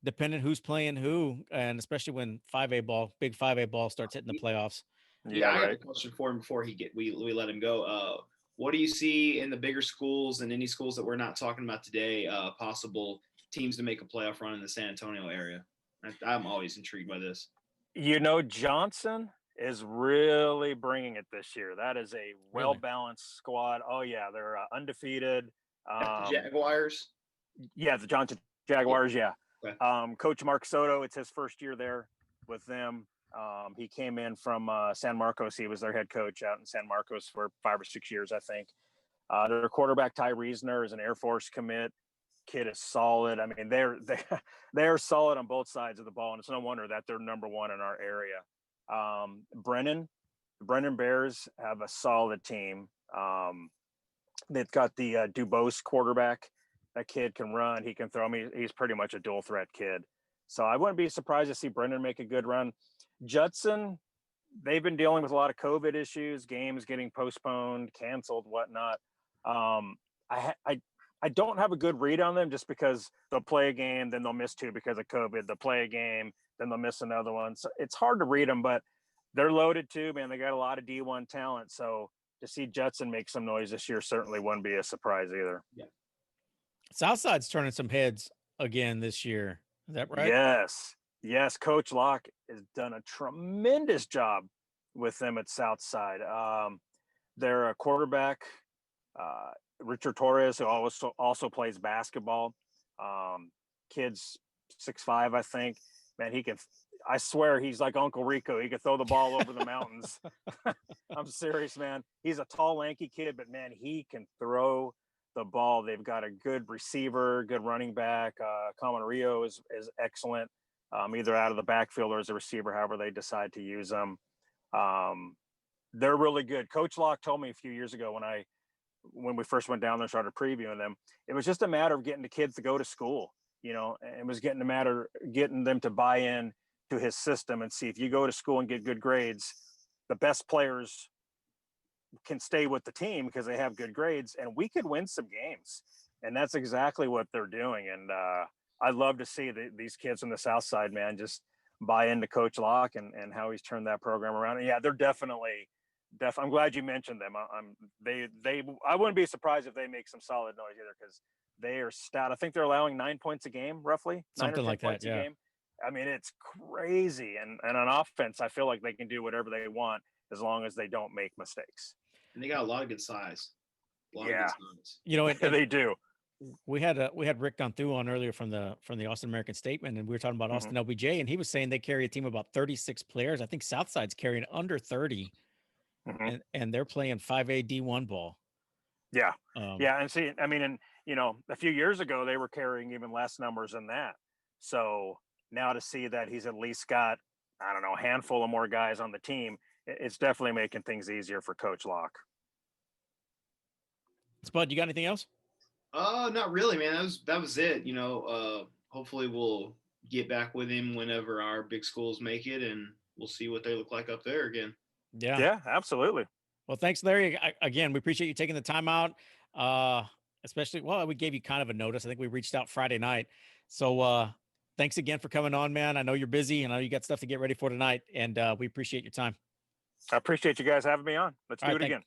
depending who's playing who, and especially when big 5A ball starts hitting the playoffs. Yeah, I got a question for him before we let him go. What do you see in the bigger schools and any schools that we're not talking about today, possible teams to make a playoff run in the San Antonio area? I'm always intrigued by this. Johnson is really bringing it this year. That is a well-balanced squad. Oh yeah, they're undefeated. The Jaguars? Yeah, the Johnson Jaguars, yeah. Okay. Coach Mark Soto, it's his first year there with them. He came in from San Marcos. He was their head coach out in San Marcos for 5 or 6 years, I think. Their quarterback, Ty Reasoner, is an Air Force commit. Kid is solid. I mean, they're solid on both sides of the ball, and it's no wonder that they're number one in our area. The Brennan Bears have a solid team. They've got the Dubose quarterback. That kid can run. He can throw. I mean, he's pretty much a dual threat kid. So I wouldn't be surprised to see Brendan make a good run. Judson, they've been dealing with a lot of COVID issues, games getting postponed, canceled, whatnot. I don't have a good read on them just because they'll play a game, then they'll miss 2 because of COVID. They'll play a game, then they'll miss another one. So it's hard to read them, but they're loaded too, man. They got a lot of D1 talent. So to see Judson make some noise this year certainly wouldn't be a surprise either. Yeah. Southside's turning some heads again this year. Is that right? Yes. Coach Locke has done a tremendous job with them at Southside. Their quarterback, Richard Torres, who also plays basketball. Kid's 6'5", I think. Man, I swear he's like Uncle Rico. He could throw the ball over the mountains. I'm serious, man. He's a tall, lanky kid, but man, he can throw the ball. They've got a good receiver, good running back. Common Rio is excellent, either out of the backfield or as a receiver, however they decide to use them. They're really good. Coach Locke told me a few years ago when we first went down there and started previewing them, it was just a matter of getting the kids to go to school. It was getting them to buy in to his system and see if you go to school and get good grades, the best players can stay with the team because they have good grades, and we could win some games. And that's exactly what they're doing. And I'd love to see these kids from the South Side, man, just buy into Coach Locke and how he's turned that program around. And yeah, they're definitely. I'm glad you mentioned them. I wouldn't be surprised if they make some solid noise either because they are stout. I think they're allowing 9 points a game, roughly. Something like that, yeah. A game. I mean, it's crazy. And on offense, I feel like they can do whatever they want as long as they don't make mistakes. And they got a lot of good size. Of good size. They do. We had Rick Cantu on earlier from the Austin American Statesman, and we were talking about Austin LBJ, and he was saying they carry a team of about 36 players. I think Southside's carrying under 30. And they're playing 5A D1 ball. Yeah. And see, I mean, a few years ago, they were carrying even less numbers than that. So now to see that he's at least got, I don't know, a handful of more guys on the team, it's definitely making things easier for Coach Locke. Spud, you got anything else? Not really, man. That was it. Hopefully we'll get back with him whenever our big schools make it, and we'll see what they look like up there again. Yeah, absolutely. Well, thanks, Larry. Again, we appreciate you taking the time out. Especially, we gave you kind of a notice. I think we reached out Friday night. So thanks again for coming on, man. I know you're busy. I know you got stuff to get ready for tonight, and we appreciate your time. I appreciate you guys having me on. Let's do it again.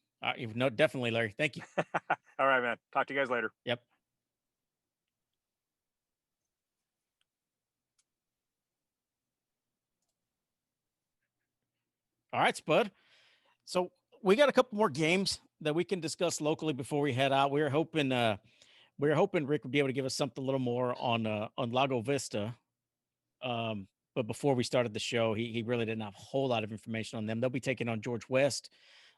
No, definitely, Larry. Thank you. All right, man. Talk to you guys later. Yep. All right, Spud. So we got a couple more games that we can discuss locally before we head out. We were hoping Rick would be able to give us something a little more on Lago Vista. But before we started the show, he really didn't have a whole lot of information on them. They'll be taking on George West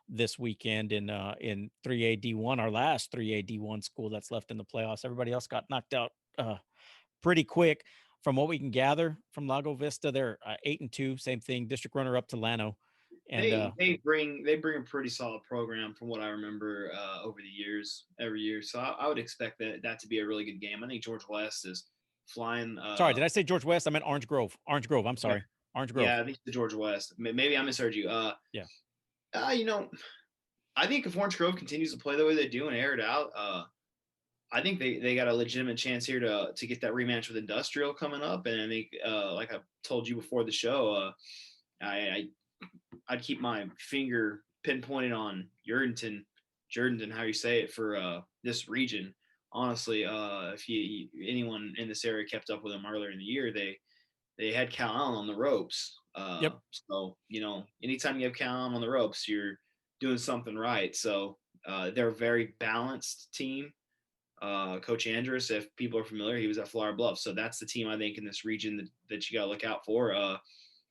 this weekend in 3A D1, our last 3A D1 school that's left in the playoffs. Everybody else got knocked out pretty quick. From what we can gather from Lago Vista, they're 8-2, same thing, district runner up to Llano. And they bring a pretty solid program from what I remember over the years, every year. So I would expect that to be a really good game. I think George West is flying. Sorry, did I say George West? I meant Orange Grove. Orange Grove. I'm sorry. Orange Grove. Yeah, I think it's the George West. Maybe I misheard you. Yeah. I think if Orange Grove continues to play the way they do and air it out, I think they got a legitimate chance here to get that rematch with Industrial coming up. And I think, like I told you before the show, I'd keep my finger pinpointed on Jordan, how you say it, for this region. Honestly, if anyone in this area kept up with them earlier in the year, they had Cal Allen on the ropes. Yep. So, anytime you have Cal Allen on the ropes, you're doing something right. So they're a very balanced team. Coach Andrus, if people are familiar, he was at Flower Bluff. So that's the team I think in this region that you got to look out for.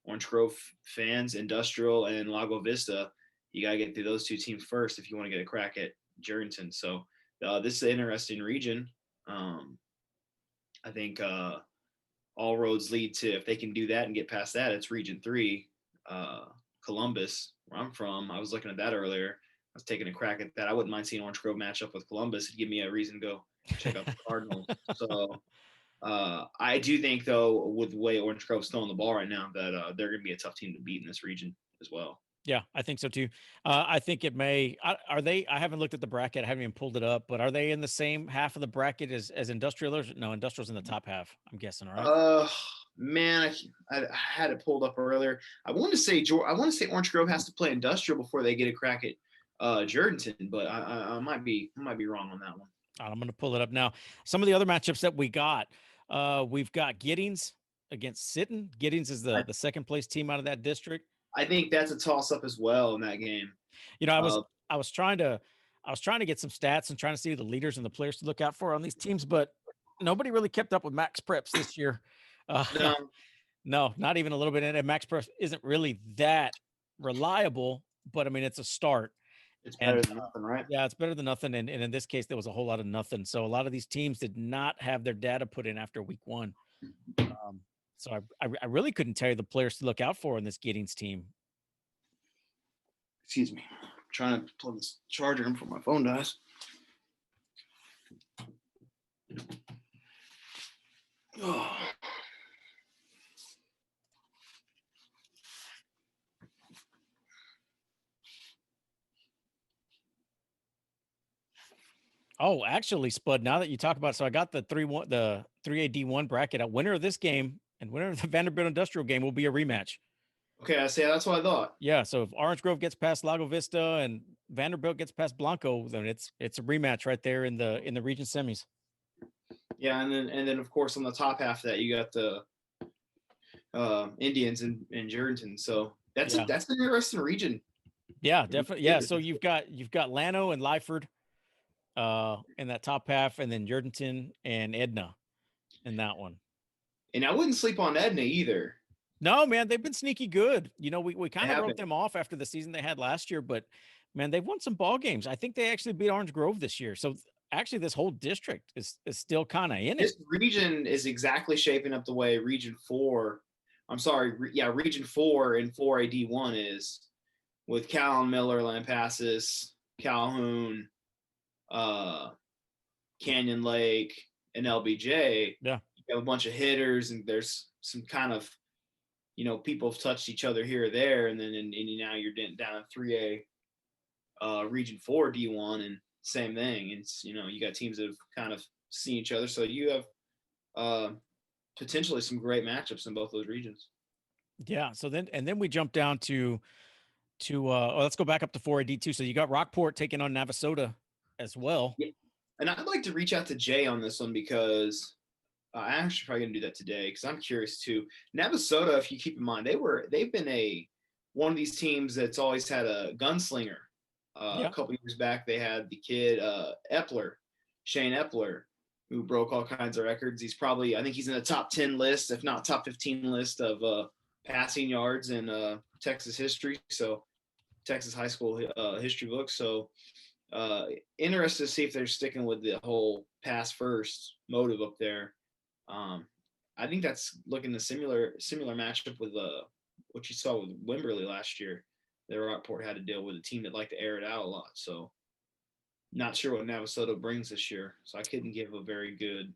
Orange Grove fans, Industrial, and Lago Vista, you got to get through those two teams first if you want to get a crack at Jerrington. So this is an interesting region. I think all roads lead to, if they can do that and get past that, it's Region 3. Columbus, where I'm from, I was looking at that earlier. I was taking a crack at that. I wouldn't mind seeing Orange Grove match up with Columbus. It'd give me a reason to go check out the Cardinals. So I do think, though, with the way Orange Grove's throwing the ball right now, that they're going to be a tough team to beat in this region as well. Yeah, I think so too. I think it may. Are they? I haven't looked at the bracket. I haven't even pulled it up. But are they in the same half of the bracket as Industrial? No, Industrial's in the top half. I'm guessing. All right. Man, I had it pulled up earlier. I want to say Orange Grove has to play Industrial before they get a crack at Jordanton, but I might be wrong on that one. I'm going to pull it up now. Some of the other matchups that we got. We've got Giddings against Sitten. Giddings is the second place team out of that district. I think that's a toss up as well in that game. You know, I was trying to get some stats and trying to see the leaders and the players to look out for on these teams, but nobody really kept up with Max Preps this year. No. No, not even a little bit. And Max Preps isn't really that reliable, but I mean, it's a start. It's better than nothing, right? Yeah, it's better than nothing. And in this case, there was a whole lot of nothing. So a lot of these teams did not have their data put in after week one. So I really couldn't tell you the players to look out for in this Giddings team. Excuse me. I'm trying to plug this charger in before my phone dies. Oh. Oh, actually, Spud, now that you talk about it, so I got the 3A D1 bracket. A winner of this game and winner of the Vanderbilt Industrial game will be a rematch. Okay, I see. That's what I thought. Yeah, so if Orange Grove gets past Lago Vista and Vanderbilt gets past Blanco, then it's a rematch right there in the region semis. Yeah, and then of course on the top half of that you got the Indians and Jordanton. So that's an interesting region. Yeah, definitely. Yeah, so you've got Llano and Lyford in that top half, and then Jordanton and Edna in that one. And I wouldn't sleep on Edna either. No, man, they've been sneaky good. You know, we kind of wrote them off after the season they had last year, but man, they've won some ball games. I think they actually beat Orange Grove this year. So actually, this whole district is still kind of in it. This region is exactly shaping up the way Region 4 and 4A D1 is, with Callan, Miller, Lampasas, Calhoun, Canyon Lake, and LBJ. Yeah. You have a bunch of hitters, and there's some kind of, people have touched each other here or there, and then now you're down in 3A Region 4 D1, and same thing. It's, you got teams that have kind of seen each other, so you have potentially some great matchups in both those regions. Yeah. So then we jump down to let's go back up to 4A D2. So you got Rockport taking on Navasota as well. Yeah. And I'd like to reach out to Jay on this one, because I actually probably gonna do that today, because I'm curious too. Navasota, if you keep in mind, they've been one of these teams that's always had a gunslinger. A couple years back, they had the kid Shane Epler, who broke all kinds of records. I think he's in the top 10 list, if not top 15 list of passing yards in Texas history. So Texas high school history book. So interested to see if they're sticking with the whole pass first motive up there. I think that's looking a similar matchup with what you saw with Wimberley last year. That Rockport had to deal with a team that liked to air it out a lot. So not sure what Navasota brings this year. So I couldn't give a very good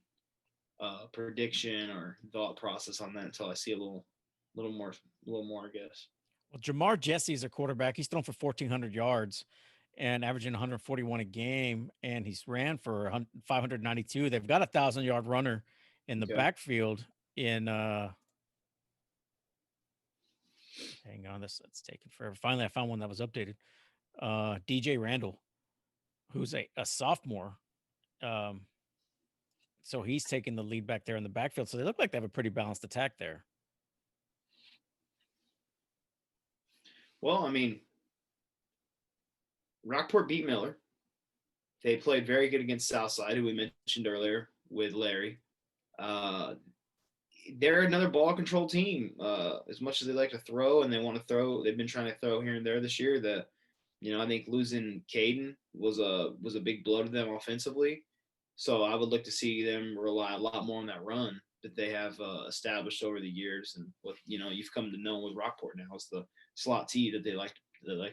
prediction or thought process on that until I see a little more, I guess. Well, Jamar Jesse is a quarterback. He's thrown for 1,400 yards and averaging 141 a game, and he's ran for 592. They've got a 1,000-yard runner in the backfield in hang on, that's taking forever. Finally, I found one that was updated. DJ Randall, who's a sophomore. So he's taking the lead back there in the backfield. So they look like they have a pretty balanced attack there. Well, I mean, Rockport beat Miller. They played very good against Southside, who we mentioned earlier with Larry. They're another ball control team. As much as they like to throw and they want to throw, they've been trying to throw here and there this year. I think losing Caden was a big blow to them offensively. So I would look to see them rely a lot more on that run that they have established over the years, and what you've come to know with Rockport now is the slot T that they like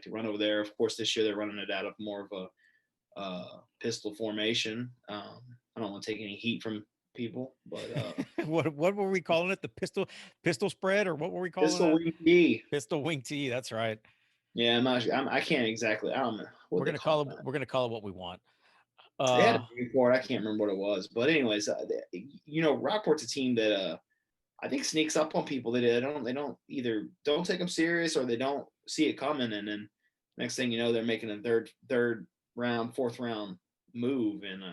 to run over there. Of course, this year they're running it out of more of a pistol formation. I don't want to take any heat from people, but What were we calling it? The pistol spread, or what were we calling pistol it? wing tee. Pistol wing tee. That's right. Yeah, I can't exactly. I don't know what We're they gonna call call it. that. We're gonna call it what we want. They had a name for it. I can't remember what it was. But anyways, Rockport's a team that I think sneaks up on people. They don't either don't take them serious or they don't see it coming, and then next thing you know, they're making a third round, fourth round move, and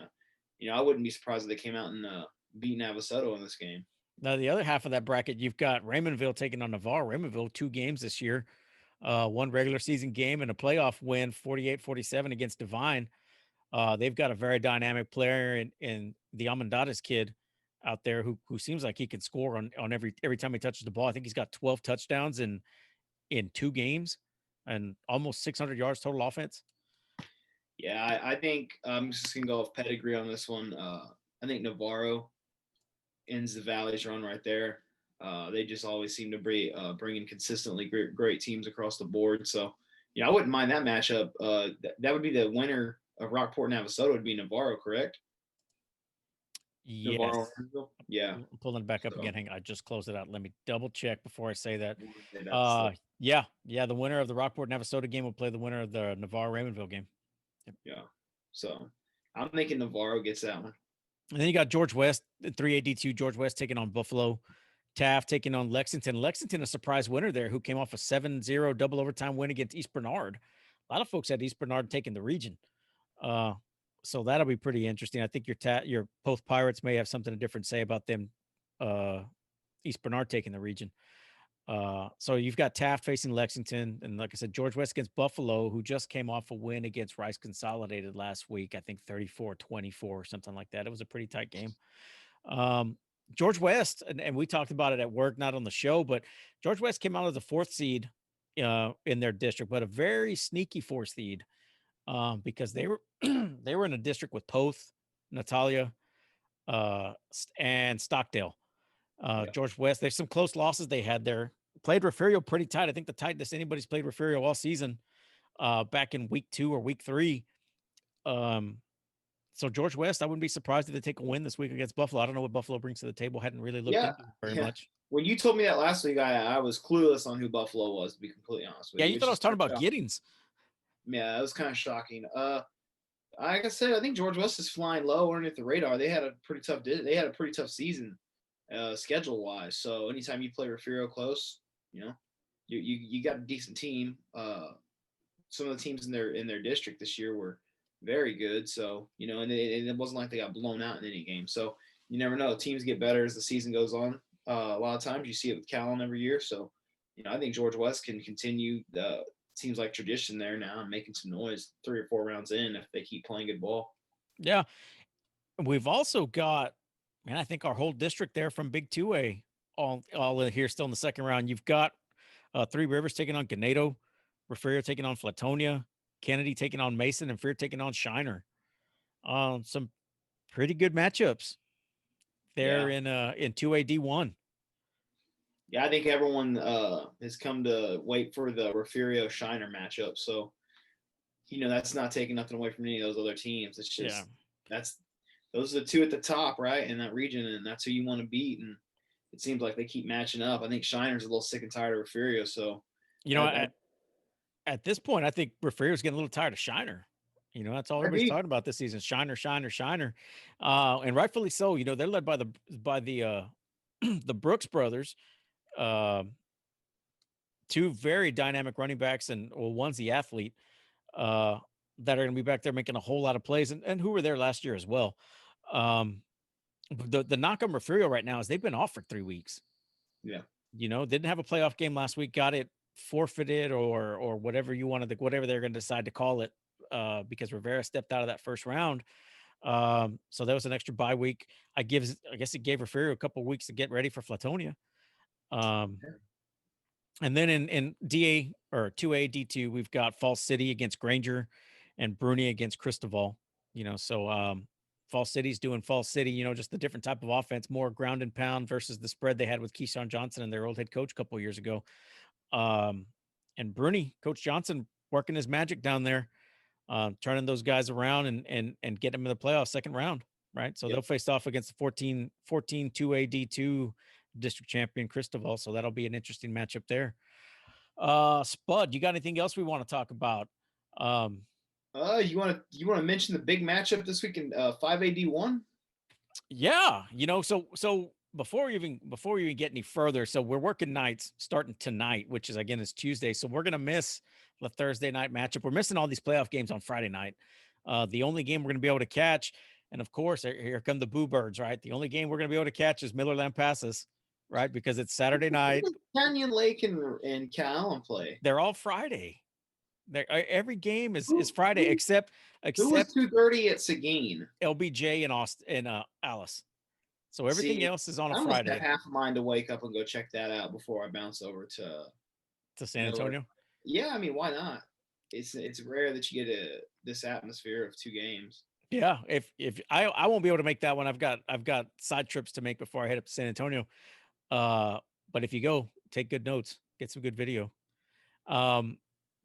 I wouldn't be surprised if they came out and beat Navasota in this game. Now the other half of that bracket, you've got Raymondville taking on Navarre. Raymondville 2 games this year, one regular season game and a playoff win, 48-47 against Divine. They've got a very dynamic player in the Almendares kid out there who seems like he can score on every time he touches the ball. I think he's got 12 touchdowns in 2 games and almost 600 yards total offense. Yeah, I think I'm just gonna go with pedigree on this one. I think Navarro ends the Valley's run right there. They just always seem to bring in consistently great teams across the board. So, I wouldn't mind that matchup. That would be the winner of Rockport and Navasota would be Navarro, correct? Yes. Navarro, yeah. I'm pulling it back up again. Hang on, I just closed it out. Let me double check before I say that. Yeah. The winner of the Rockport Navasota game will play the winner of the Navarre Raymondville game. Yeah. So I'm thinking Navarro gets that one. And then you got George West, 3AD2, George West taking on Buffalo. Taft taking on Lexington. Lexington, a surprise winner there, who came off a 7-0 double overtime win against East Bernard. A lot of folks had East Bernard taking the region. So that'll be pretty interesting. I think your both Pirates may have something different to say about them. East Bernard taking the region. So you've got Taft facing Lexington, and like I said, George West against Buffalo, who just came off a win against Rice Consolidated last week. I think 34-24 or something like that. It was a pretty tight game. George West, and we talked about it at work, not on the show, but George West came out as the 4th seed in their district, but a very sneaky 4th seed because they were they were in a district with Poth, Natalia, and Stockdale. George West, there's some close losses they had there. Played Refugio pretty tight. I think the tightest anybody's played Refugio all season back in week 2 or week 3. So George West, I wouldn't be surprised if they take a win this week against Buffalo. I don't know what Buffalo brings to the table. Hadn't really looked into it very much. When you told me that last week, I was clueless on who Buffalo was, to be completely honest with you. Yeah, you thought I was talking about Giddings. Yeah, it was kind of shocking. Like I said, I think George West is flying low underneath the radar. They had a pretty tough season schedule wise. So anytime you play Refugio close, you got a decent team. Some of the teams in their district this year were very good. So, and it wasn't like they got blown out in any game. So you never know. Teams get better as the season goes on. A lot of times you see it with Callan every year. So, I think George West can continue seems like tradition there now and making some noise 3 or 4 rounds in if they keep playing good ball. Yeah. We've also got, man, I think our whole district there from Big 2A all in here still in the second round. You've got Three Rivers taking on Ganado, Refugio taking on Flatonia, Kennedy taking on Mason, and Fear taking on Shiner. Some pretty good matchups there in 2A D1. Yeah, I think everyone has come to wait for the Refugio Shiner matchup. So, that's not taking nothing away from any of those other teams. It's just those are the 2 at the top, right, in that region, and that's who you want to beat. And it seems like they keep matching up. I think Shiner's a little sick and tired of Refugio. So, at this point, I think Refugio's getting a little tired of Shiner. That's all everybody's talking about this season. Shiner. And rightfully so. They're led by the the Brooks brothers. 2 very dynamic running backs, and one's the athlete that are going to be back there making a whole lot of plays, and who were there last year as well. The knock on Refugio right now is they've been off for 3 weeks. Yeah. Didn't have a playoff game last week, got it forfeited or whatever whatever they're going to decide to call it, because Rivera stepped out of that first round. So that was an extra bye week. I guess it gave Refugio a couple of weeks to get ready for Flatonia. And then in DA or 2A D2, we've got Falls City against Granger and Bruni against Cristoval. So Falls City's doing Falls City, just the different type of offense, more ground and pound versus the spread they had with Keyshawn Johnson and their old head coach a couple of years ago. And Bruni, Coach Johnson, working his magic down there, turning those guys around and getting them in the playoffs second round. right? So Yep. they'll face off against the 2A D2 district champion Cristobal. So that'll be an interesting matchup there. Spud, you got anything else we want to talk about? You want to mention the big matchup this week in 5AD1? Yeah, so before we even get any further, so we're working nights starting tonight, which is again is Tuesday. So we're gonna miss the Thursday night matchup. We're missing all these playoff games on Friday night. The only game we're gonna be able to catch, and of course, here come the Boo Birds, right? The only game we're gonna be able to catch is Miller Lampasas, right? Because it's Saturday night. Canyon Lake and Cal play. They're all Friday. Every game is Friday except Who was 2:30 at Seguin? LBJ and Austin and Alice. So everything See, else is on I a almost Friday have half a mind to wake up and go check that out before I bounce over to San Antonio. Yeah, I mean, why not? It's rare that you get this atmosphere of two games. Yeah, if I won't be able to make that one. I've got side trips to make before I head up to San Antonio. But if you go, take good notes, get some good video.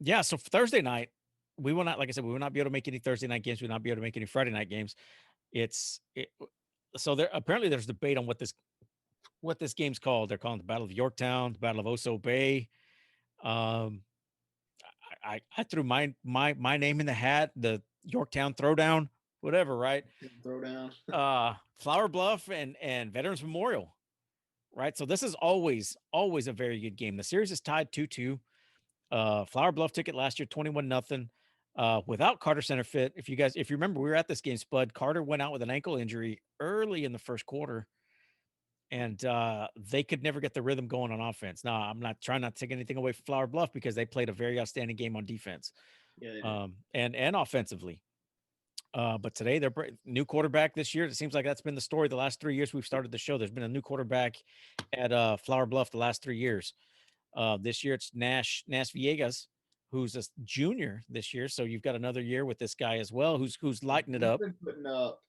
Yeah, so for Thursday night, we will not, like I said, we will not be able to make any Thursday night games. We will not be able to make any Friday night games. So there apparently there's debate on what this game's called. They're calling it the Battle of Yorktown, the Battle of Oso Bay. I threw my name in the hat, the Yorktown Throwdown, whatever, right? Throwdown. Flower Bluff and Veterans Memorial, right? So this is always a very good game. The series is tied 2-2. Flower Bluff took it last year 21-0. Without Carter center fit. If you remember, we were at this game, Spud. Carter went out with an ankle injury early in the first quarter, and they could never get the rhythm going on offense. Now, I'm not trying not to take anything away from Flower Bluff because they played a very outstanding game on defense, and offensively. But today they're new quarterback this year. It seems like that's been the story the last 3 years we've started the show. There's been a new quarterback at Flower Bluff the last 3 years. This year it's Nash Villegas, who's a junior this year. So you've got another year with this guy as well, who's lighting it up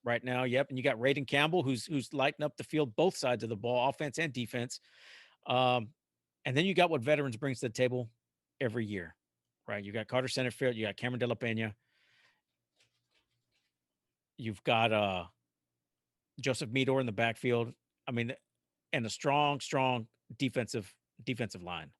right now. Yep. And you got Raiden Campbell, who's lighting up the field, both sides of the ball, offense and defense. And then you got what veterans brings to the table every year, right? You got Carter Centerfield, you got Cameron De La Pena, you've got Joseph Meador in the backfield. I mean, and a strong defensive line.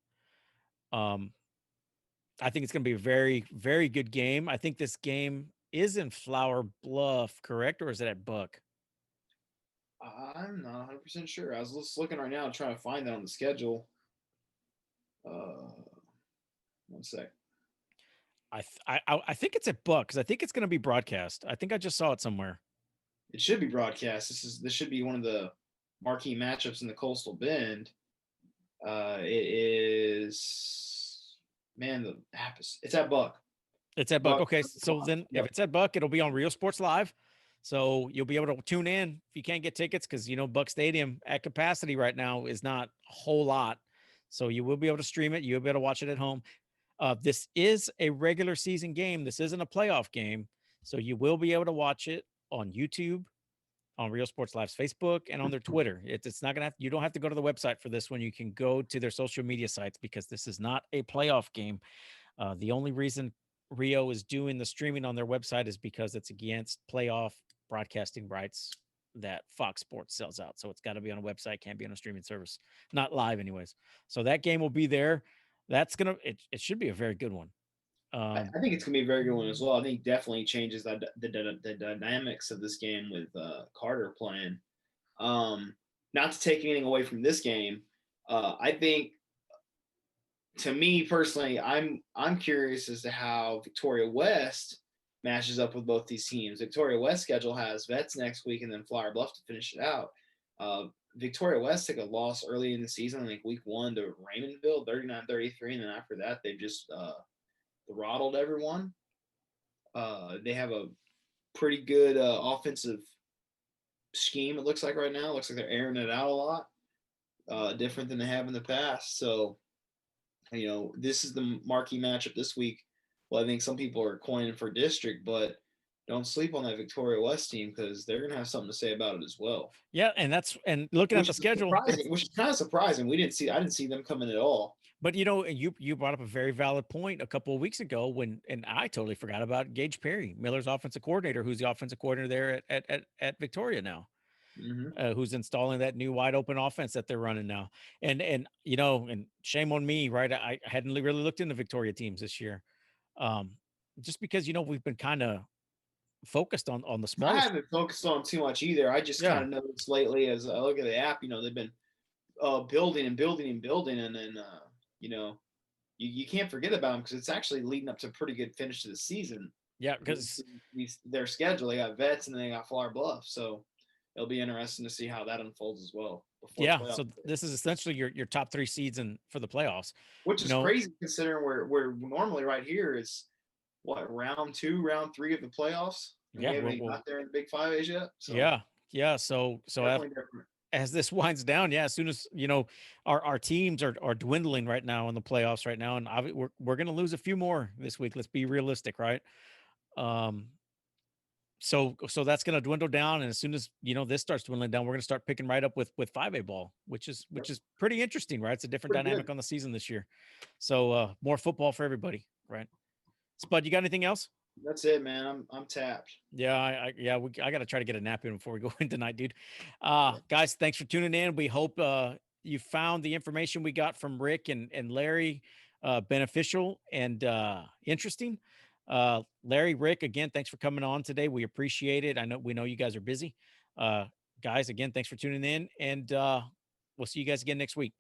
I think it's going to be a very, very good game. I think this game is in Flower Bluff, correct? Or is it at Buck? I'm not 100% sure. I was just looking right now trying to find that on the schedule. One sec. I think it's at Buck because I think it's going to be broadcast. I think I just saw it somewhere. It should be broadcast. This should be one of the marquee matchups in the Coastal Bend. It is, man, the app it's at Buck. It's at Buck. Okay, so then if it's at Buck, it'll be on Real Sports Live. So you'll be able to tune in if you can't get tickets because Buck Stadium at capacity right now is not a whole lot. So you will be able to stream it. You'll be able to watch it at home. This is a regular season game. This isn't a playoff game. So you will be able to watch it on YouTube, on Real Sports Live's Facebook, and on their Twitter. It's not gonna you don't have to go to the website for this one. You can go to their social media sites because this is not a playoff game. The only reason Rio is doing the streaming on their website is because it's against playoff broadcasting rights that Fox Sports sells out. So it's got to be on a website, can't be on a streaming service, not live anyways. So that game will be there. That's it should be a very good one. I think it's gonna be a very good one as well. I think definitely changes the dynamics of this game with Carter playing. Not to take anything away from this game, I think, to me personally, I'm curious as to how Victoria West matches up with both these teams. Victoria West schedule has Vets next week and then Flower Bluff to finish it out. Victoria West took a loss early in the season, I think week 1 to Raymondville, 39-33, and then after that they've just throttled everyone. They have a pretty good offensive scheme, it looks like right now. It looks like they're airing it out a lot, different than they have in the past. So, this is the marquee matchup this week. Well, I think some people are coining for district, but don't sleep on that Victoria West team because they're going to have something to say about it as well. Yeah, and looking at the schedule, which is kind of surprising. I didn't see them coming at all. But you brought up a very valid point a couple of weeks ago and I totally forgot about Gage Perry, Miller's offensive coordinator, who's the offensive coordinator there at Victoria now, Mhm. who's installing that new wide open offense that they're running now. And and shame on me, right? I hadn't really looked into Victoria teams this year, um, just because we've been kind of focused on the I smaller. haven't focused on too much either. I just kind Yeah, of noticed lately as I look at the app, they've been building and building and building, and then you know, you can't forget about them because it's actually leading up to a pretty good finish to the season. yeah, because Their schedule, they got Vets and then they got Flower Bluff, so it'll be interesting to see how that unfolds as well before yeah. playoff, So this is essentially your top three seeds for the playoffs. which You is know, crazy considering we're normally right here is what round 2, round 3 of the playoffs, and we yeah, haven't even got there in the Big Five A's yet. So yeah, yeah. So definitely different. as this winds down, yeah, as soon as our teams are dwindling right now in the playoffs right now, and we're gonna lose a few more this week. Let's be realistic, right? Um, so that's gonna dwindle down, and as soon as this starts dwindling down, we're gonna start picking right up with 5A ball, which is pretty interesting, right? It's a different Pretty good. dynamic on the season this year. So more football for everybody, right? Spud, you got anything else? That's it, man. I'm tapped. Yeah, I got to try to get a nap in before we go in tonight, dude. Guys, thanks for tuning in. We hope you found the information we got from Rick and Larry beneficial and interesting. Larry, Rick, again, thanks for coming on today. We appreciate it. We know you guys are busy. Guys, again, thanks for tuning in, and we'll see you guys again next week.